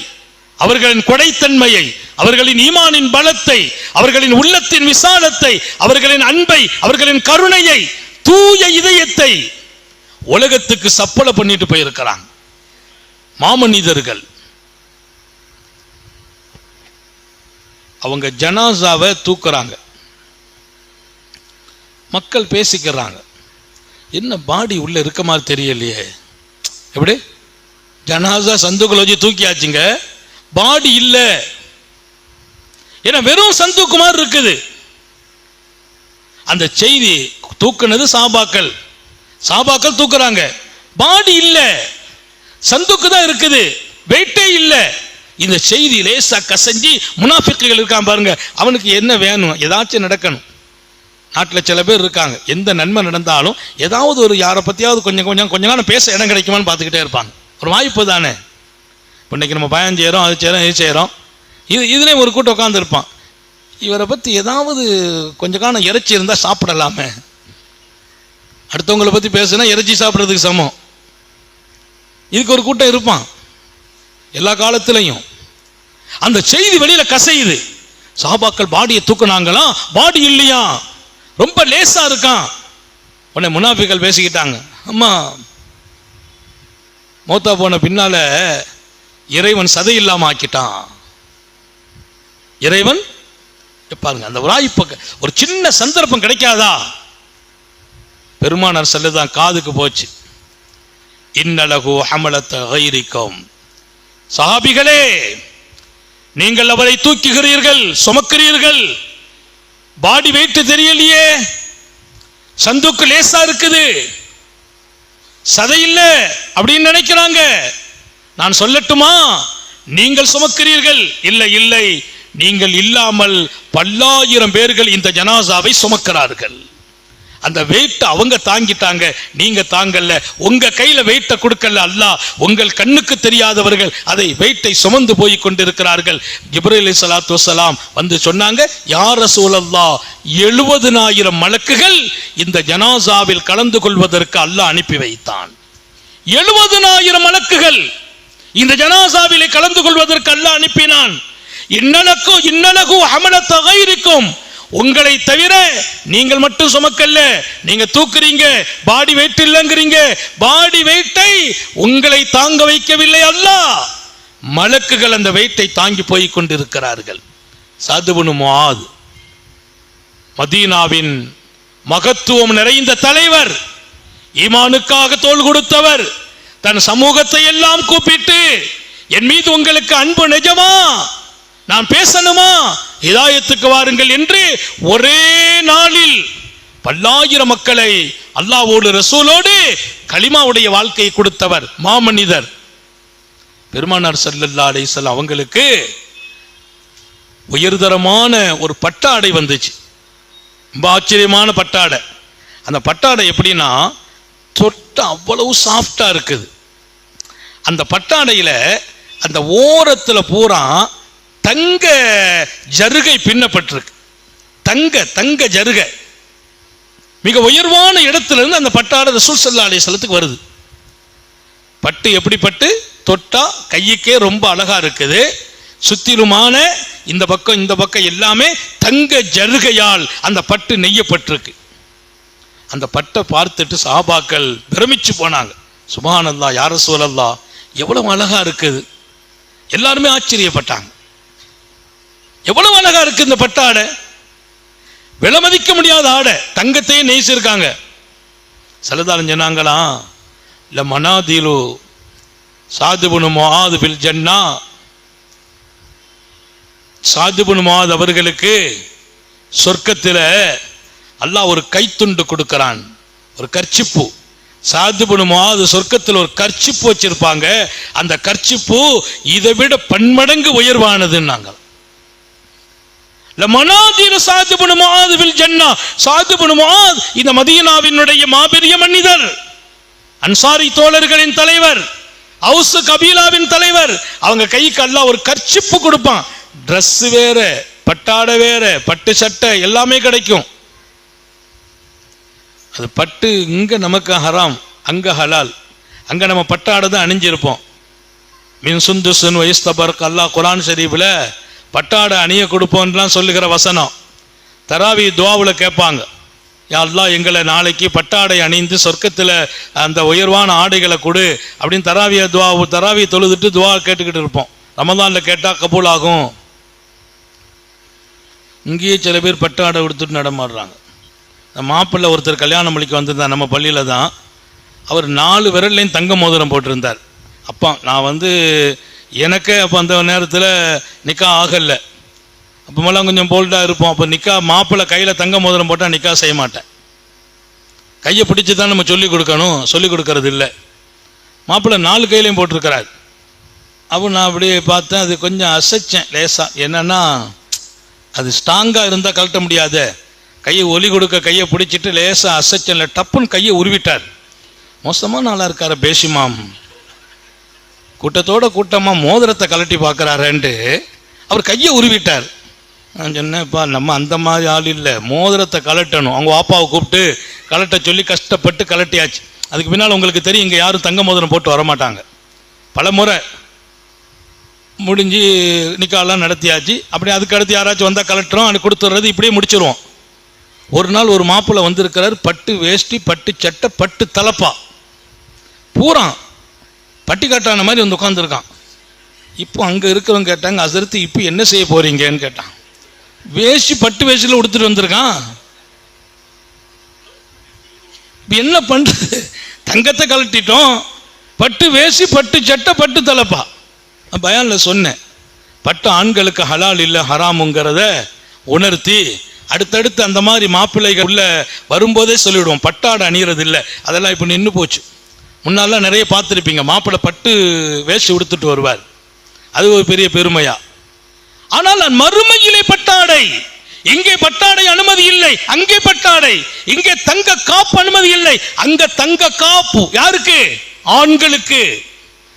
அவர்களின் கொடைத்தன்மையை, அவர்களின் ஈமானின் பலத்தை, அவர்களின் உள்ளத்தின் விசாலத்தை, அவர்களின் அன்பை, அவர்களின் கருணையை, தூய இதயத்தை உலகத்துக்கு சப்பளை பண்ணிட்டு போயிருக்கிறாங்க. மாமனிதர்கள். அவங்க ஜனாசாவை தூக்குறாங்க. மக்கள் பேசிக்கிறாங்க, என்ன பாடி உள்ள இருக்க மாதிரி தெரியலையே, எப்படி ஜனாசா சந்துக்குள்ள வச்சு தூக்கியாச்சுங்க, பாடி இல்ல, ஏன்னா வெறும் சந்துக்கு மாதிரி இருக்குது. அந்த செய்தி தூக்குனது சாபாக்கள், சாபாக்கள் தூக்குறாங்க, பாடி இல்ல, சந்துக்கு தான் இருக்குது, வெயிட்டே இல்ல. இந்த செய்தி லேசா கசஞ்சி முனாஃபிக்குகள் இருக்கான் பாருங்க, அவனுக்கு என்ன வேணும், ஏதாச்சும் நடக்கணும். நாட்டில் சில பேர் இருக்காங்க, எந்த நன்மை நடந்தாலும் ஏதாவது ஒரு யாரை பற்றியாவது கொஞ்சம் நேரம் பேச இடம் கிடைக்குமான்னு பார்த்துக்கிட்டே இருப்பாங்க. ஒரு வாய்ப்பு தானே. இன்னைக்கு நம்ம பயம் செய்கிறோம், அது செய்கிறோம், இது செய்கிறோம், இதுலேயும் ஒரு கூட்டம் உட்காந்துருப்பான், இவரை பற்றி ஏதாவது கொஞ்சம் காலம் இறைச்சி இருந்தால் சாப்பிடலாமே. அடுத்தவங்களை பற்றி பேசுனா இறைச்சி சாப்பிட்றதுக்கு சமம். இதுக்கு ஒரு கூட்டம் இருப்பான் எல்லா காலத்திலையும். அந்த செய்தி வெளியில கசையுது. சஹாபாக்கள் பாடியை தூக்குனாங்களாம், பாடி இல்லையா, ரொம்ப லேசா இருக்கான். உடனே முனாஃபிகள் பேசிக்கிட்டாங்க, அம்மா மௌத்தா போன பின்னால இறைவன் சதை இல்லாம ஆக்கிட்டான். இறைவன் பாருங்க, அந்த வாய்ப்பு, ஒரு சின்ன சந்தர்ப்பம் கிடைக்காதா? பெருமானார் சொல்லுதான் காதுக்கு போச்சு, இன்னலகு ஹமலத கைரிக்கும், சஹாபிகளே நீங்கள் அவரை தூக்குகிறீர்கள், சுமக்கிறீர்கள், பாடி வெயிட் தெரியலையே, சந்துக்கு லேசா இருக்குது, சதை இல்ல அப்படின்னு நினைக்கிறாங்க. நான் சொல்லட்டுமா, நீங்கள் சுமக்கிறீர்கள், இல்லை இல்லை, நீங்கள் இல்லாமல் பல்லாயிரம் பேர்கள் இந்த ஜனாசாவை சுமக்கிறார்கள். அந்த வெயிட் அவங்க தாங்கிட்டாங்க, நீங்க தாங்கல்ல, உங்க கையில வெயிட்ட கொடுக்கல அல்லாஹ், உங்கள் கண்ணுக்கு தெரியாதவர்கள் அதை வெயிட்டை சுமந்து போய் கொண்டிருக்கிறார்கள். ஜிப்ரீல் அலைஹிஸ்ஸலாத்து வஸலாம் வந்து சொன்னாங்க, யா ரசூலல்லாஹ், 70,000 மலக்குகள் இந்த ஜனாசாவில் கலந்து கொள்வதற்கு அல்லாஹ் அனுப்பி வைத்தான். 70,000 மலக்குகள் இந்த ஜனாசாவிலே கலந்து கொள்வதற்கு அல்லாஹ் அனுப்பினான். இன்னலகு ஹமலத கைரிக்கும், உங்களை தவிர நீங்கள் மட்டும் சுமக்கல்ல, நீங்க தூக்குறீங்க, பாடி வெயிட் இல்லைங்கிறீங்க, பாடி வெயிட்டை உங்களை தாங்க வைக்கவில்லை அல்லாஹ், மலக்குகள் அந்த வெயிட்டை தாங்கி போய் கொண்டிருக்கிறார்கள். சாது பின் முஆத் மதீனாவின் மகத்துவம் நிறைந்த தலைவர், ஈமானுக்காக தோள் கொடுத்தவர், தன் சமூகத்தை எல்லாம் கூப்பிட்டு, என் மீது உங்களுக்கு அன்பு நிஜமா, நான் பேசணுமா, ஹிதாயத்துக்கு வாருங்கள் என்று ஒரே நாளில் பல்லாயிரம் மக்களை அல்லாஹ்வோடு ரசூலோடு கலிமாவுடைய வாழ்க்கையை கொடுத்தவர், மாமனிதர். பெருமானார் ஸல்லல்லாஹு அலைஹி வஸல்லம் அவங்களுக்கு உயர்தரமான ஒரு பட்டாடை வந்துச்சு, ரொம்ப ஆச்சரியமான பட்டாடை. அந்த பட்டாடை எப்படின்னா, தொட்ட அவ்வளவு சாஃப்டா இருக்குது. அந்த பட்டாடையில அந்த ஓரத்துல பூரா தங்க ஜருகை பின்னப்பட்டிருக்கு, தங்க ஜருகை. மிக உயர்வான இடத்துல இருந்து அந்த பட்டாடை ரசூல் ஸல்லல்லாஹு அலைஹி வஸல்லத்துக்கு வருது. பட்டு எப்படி பட்டு, தொட்டா கையுக்கே ரொம்ப அழகா இருக்குது, சுத்திலுமான இந்த பக்கம் எல்லாமே தங்க ஜருகையால் அந்த பட்டு நெய்யப்பட்டிருக்கு. அந்த பட்டை பார்த்துட்டு சஹாபாக்கள் பிரமிச்சு போனாங்க. சுப்ஹானல்லாஹ், யா ரசூலல்லாஹ், எவ்வளவு அழகா இருக்குது. எல்லாருமே ஆச்சரியப்பட்டாங்க, எவ்வளவு அழகா இருக்கு இந்த பட்டாடை, விலை மதிக்க முடியாத ஆடை, தங்கத்தையே நெய்ச்சிருக்காங்க. சல்லல்லாஹு சொன்னாங்களாம், ல மனாதிலு சாது பின் முஆத் பில் ஜன்னா, சாது பின் முஆத் அவர்களுக்கு சொர்க்கத்தில் அல்லாஹ் ஒரு கைத்துண்டு கொடுக்கிறான், ஒரு கர்ச்சிப்பு. சாத் இப்னு முஆத் சொர்க்கத்தில் ஒரு கர்ச்சிப்பு வச்சிருப்பாங்க. அந்த கர்ச்சிப்பு இதை விட பன்மடங்கு உயர்வானதுன்னாங்க. லமனாதிரு சாத் இப்னு முஆத் ஃபில் ஜன்னah. சாத் இப்னு முஆத் இந்த மதீனாவினுடைய மாபெரிய மனிதர், அன்சாரி தோழர்களின் தலைவர், அவுஸ் கபீலாவின் தலைவர். அவங்க கைக்கு அல்லாஹ் ஒரு கர்ச்சிப்பு கொடுப்பான். ட்ரெஸ் வேற, பட்டாடை வேற, பட்டு சட்டை எல்லாமே கிடைக்கும். அது பட்டு இங்க நமக்கு ஹராம், அங்க ஹலால். அங்க நம்ம பட்டாடை தான் அணிஞ்சிருப்போம். மின் சுந்துசுன் வயஸ்தபர்க் அல்லாஹ் குர்ஆன் ஷரீஃபில் பட்டாடை அணிய கொடுப்போம்லாம் சொல்லுகிற வசனம். தராவி துஆவில் கேட்பாங்க, யா அல்லாஹ் எங்களை நாளைக்கு பட்டாடை அணிந்து சொர்க்கத்தில் அந்த உயர்வான ஆடைகளை கொடு அப்படின்னு தராவி தொழுதுட்டு துவா கேட்டுக்கிட்டு இருப்போம். ரமதானில் கேட்டால் கபூல் ஆகும். இங்கேயே சில பேர் பட்டாடை கொடுத்துட்டு நடமாடுறாங்க. மாப்பிள்ளை ஒருத்தர் கல்யாணம் பண்ணிக்க வந்திருந்தார் நம்ம பள்ளியில் தான். அவர் 4 விரல்லையும் தங்க மோதிரம் போட்டிருந்தார். அப்போ நான் எனக்கு அப்போ அந்த நேரத்தில் நிக்கா ஆகலை. அப்போமெல்லாம் கொஞ்சம் போல்டாக இருப்போம். அப்போ நிக்கா மாப்பிள்ளை கையில் தங்க மோதிரம் போட்டால் நிக்கா செய்ய மாட்டேன். கையை பிடிச்சி தான் நம்ம சொல்லிக் கொடுக்கணும், சொல்லிக் கொடுக்கறது இல்லை. மாப்பிள்ளை 4 கையிலையும் போட்டிருக்கிறார். அப்போ நான் அப்படியே பார்த்தேன், அது கொஞ்சம் அசைச்சேன் லேசாக. என்னன்னா அது ஸ்ட்ராங்காக இருந்தால் கழட்ட முடியாது. கையை ஒலி கொடுக்க கையை பிடிச்சிட்டு லேசாக அசைச்சல, டப்புன்னு கையை உருவிட்டார். மோசமாக நல்லா இருக்கார பேசிமாம், கூட்டத்தோட கூட்டமாக மோதிரத்தை கலட்டி பார்க்குறாருன்ட்டு அவர் கையை உருவிட்டார். நான் சொன்னேன்ப்பா, நம்ம அந்த மாதிரி ஆள் இல்லை, மோதிரத்தை கலட்டணும். அவங்க வாப்பாவை கூப்பிட்டு கலட்ட சொல்லி கஷ்டப்பட்டு கலட்டியாச்சு. அதுக்கு பின்னால் உங்களுக்கு தெரியும், இங்கே யாரும் தங்க மோதிரம் போட்டு வரமாட்டாங்க. பல முறை முடிஞ்சு நிக்காலாம் நடத்தியாச்சு. அப்படி அதுக்கு அடுத்து யாராச்சும் வந்தால் கலட்டுறோம், அது கொடுத்துட்றது, இப்படியே முடிச்சிருவோம். ஒரு நாள் ஒரு மாப்பிள்ளை வந்திருக்கிறார், பட்டு வேஷ்டி, பட்டு சட்டை, பட்டு தலப்பா, பூரா பட்டி காட்டான மாதிரி வந்து உட்காந்துருக்கான். இப்போ அங்கே இருக்கிறவங்க கேட்டாங்க, அசரத்து இப்போ என்ன செய்ய போறீங்கன்னு கேட்டான். வேஷ்டி பட்டு வேஷ்டியில் உடுத்துட்டு வந்திருக்கான். இப்போ என்ன பண்ணுறது, தங்கத்தை கலட்டிட்டோம், பட்டு வேஷ்டி, பட்டு சட்டை, பட்டு தலப்பா. பயான்ல சொன்னேன், பட்டு ஆண்களுக்கு ஹலால் இல்லை ஹராமுங்கிறத உணர்த்தி அடுத்தடுத்து அந்த மாதிரி மாப்பிள்ளைகள் உள்ள வரும்போதே சொல்லிவிடுவோம், பட்டாடை அணிகிறது இல்லை. அதெல்லாம் இப்போ நின்று போச்சு. முன்னாலாம் நிறைய பார்த்துருப்பீங்க, மாப்பிள்ளை பட்டு வேஷ்டி உடுத்துட்டு வருவார். அது ஒரு பெரிய பெருமையா. ஆனால் மறுமையிலே பட்டாடை, இங்கே பட்டாடை அனுமதி இல்லை, அங்கே பட்டாடை. இங்கே தங்க காப்பு அனுமதி இல்லை, அங்க தங்க காப்பு யாருக்கு? ஆண்களுக்கு.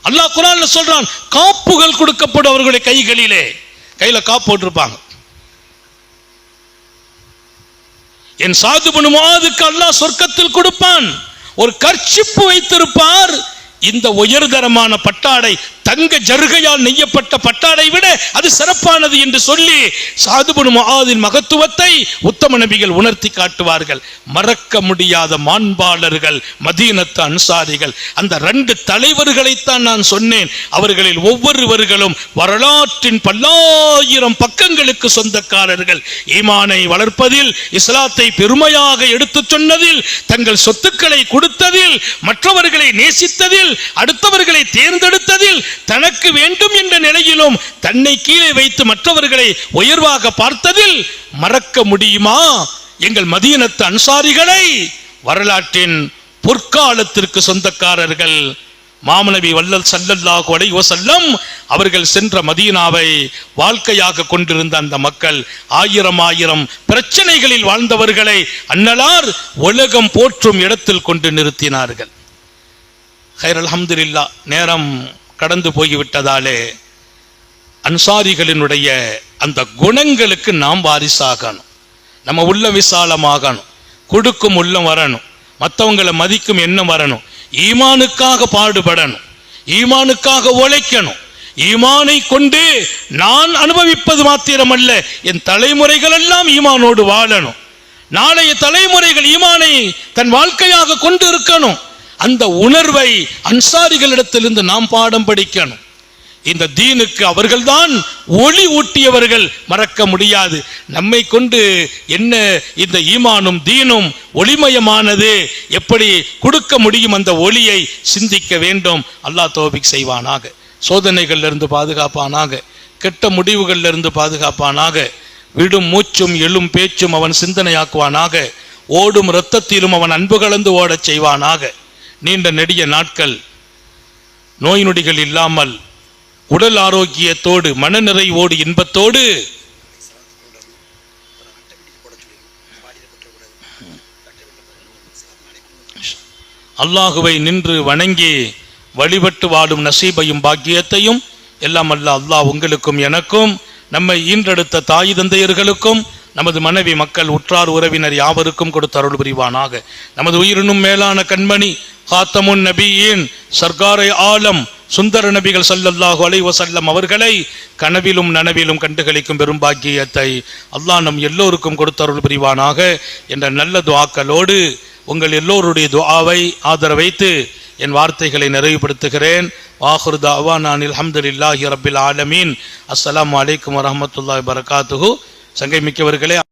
அல்லாஹ் குர்ஆன்ல சொல்றான், காப்புகள் கொடுக்கப்படும் அவர்களுடைய கைகளிலே. கையில காப்பு போட்டிருப்பாங்க. என் சாத் இப்னு முஆதுக்கு அல்லாஹ் சொர்க்கத்தில் கொடுப்பான். ஒரு கர்ச்சிப்பு வைத்திருப்பார். இந்த உயர்தரமான பட்டாடை, தங்க ஜருகையால் நெய்யப்பட்ட பட்டாடை விட அது சிறப்பானது என்று சொல்லி சாத் இப்னு முஆதின் மகத்துவத்தை உத்தம நபிகள் உணர்த்தி காட்டுவார்கள். மறக்க முடியாத மாண்பாளர்கள் மதீனத்து அன்சாரிகள். அந்த 2 தலைவர்களைத்தான் நான் சொன்னேன். அவர்களில் ஒவ்வொருவர்களும் வரலாற்றின் பல்லாயிரம் பக்கங்களுக்கு சொந்தக்காரர்கள். ஈமானை வளர்ப்பதில், இஸ்லாத்தை பெருமையாக எடுத்துச் சொன்னதில், தங்கள் சொத்துக்களை கொடுத்ததில், மற்றவர்களை நேசித்ததில், அடுத்தவர்களை தேர்ந்தெடுத்ததில், தனக்கு வேண்டும் என்ற நிலையிலும் தன்னை கீழே வைத்து மற்றவர்களை உயர்வாக பார்த்ததில் மறக்க முடியுமா எங்கள் மதீனத்து அன்சாரிகளை? வரலாற்றின் பொற்காலத்திற்கு சொந்தக்காரர்கள். மாமநபி வல்லல் ஸல்லல்லாஹு அலைஹி வஸல்லம் அவர்கள் சென்ற மதீனாவை வாழ்க்கையாக கொண்டிருந்த அந்த மக்கள் ஆயிரம் பிரச்சனைகளில் வாழ்ந்தவர்களை அன்னலார் உலகம் போற்றும் இடத்தில் கொண்டு நிறுத்தினார்கள். ஹைர் அல்ஹம்துலில்லாஹ். நேரம் கடந்து போய்விட்டதாலே அன்சாரிகளினுடைய அந்த குணங்களுக்கு நாம் வாரிசாகணும். நம்ம உள்ள விசாலமாகணும், கொடுக்கும் உள்ளம் வரணும், மற்றவங்களை மதிக்கும் எண்ணம் வரணும், ஈமானுக்காக பாடுபடணும், ஈமானுக்காக உழைக்கணும். ஈமானை கொண்டு நான் அனுபவிப்பது மாத்திரமல்ல, என் தலைமுறைகள் எல்லாம் ஈமானோடு வாழணும். நாளைய தலைமுறைகள் ஈமானை தன் வாழ்க்கையாக கொண்டு இருக்கணும். அந்த உணர்வை அன்சாரிகளிடத்திலிருந்து நாம் பாடம் படிக்கணும். இந்த தீனுக்கு அவர்கள்தான் ஒளி ஊட்டியவர்கள், மறக்க முடியாது. நம்மை கொண்டு என்ன இந்த ஈமானும் தீனும் ஒளிமயமானது, எப்படி கொடுக்க முடியும் அந்த ஒளியை சிந்திக்க வேண்டும். அல்லாஹ் தௌஃபீக் செய்வானாக. சோதனைகளிலிருந்து பாதுகாப்பானாக, கெட்ட முடிவுகளிலிருந்து பாதுகாப்பானாக. விடும் மூச்சும் எழும் பேச்சும் அவன் சிந்தனையாக்குவானாக. ஓடும் இரத்தத்திலும் அவன் அன்பு கலந்து ஓடச் செய்வானாக. நீண்ட நெடிய நாட்கள் நோய் நொடிகள் இல்லாமல் உடல் ஆரோக்கியத்தோடு மனநிறைவோடு இன்பத்தோடு அல்லாஹுவை நின்று வணங்கி வழிபட்டு வாழும் நசீபையும் பாக்கியத்தையும் எல்லாம் அல்ல அல்லாஹ் உங்களுக்கும் எனக்கும் நம்மை ஈன்றெடுத்த தாய் தந்தையர்களுக்கும் நமது மனைவி மக்கள் உற்றார் உறவினர் யாவருக்கும் கொடுத்து அருள் புரிவானாக. நமது உயிரினும் மேலான கண்மணி காத்தமுன் நபியின் சர்க்காரை ஆலம் சுந்தர நபிகள் ஸல்லல்லாஹு அலைஹி வஸல்லம் அவர்களை கனவிலும் நனவிலும் கண்டுகளிக்கும் பெரும் பாக்கியத்தை அல்லாஹ் நம் எல்லோருக்கும் கொடுத்து அருள் புரிவானாக என்ற நல்ல துஆக்களோடு உங்கள் எல்லோருடைய துஆவை ஆதரவைத்து என் வார்த்தைகளை நிறைவுபடுத்துகிறேன். வாஹிரு தஅவானா அல்ஹம்துலில்லாஹி ரப்பில் ஆலமீன். அஸ்ஸலாமு அலைக்கும் வரஹ்மத்துல்லாஹி வபரகாத்துஹு. சங்கை மிக்கவர்களே,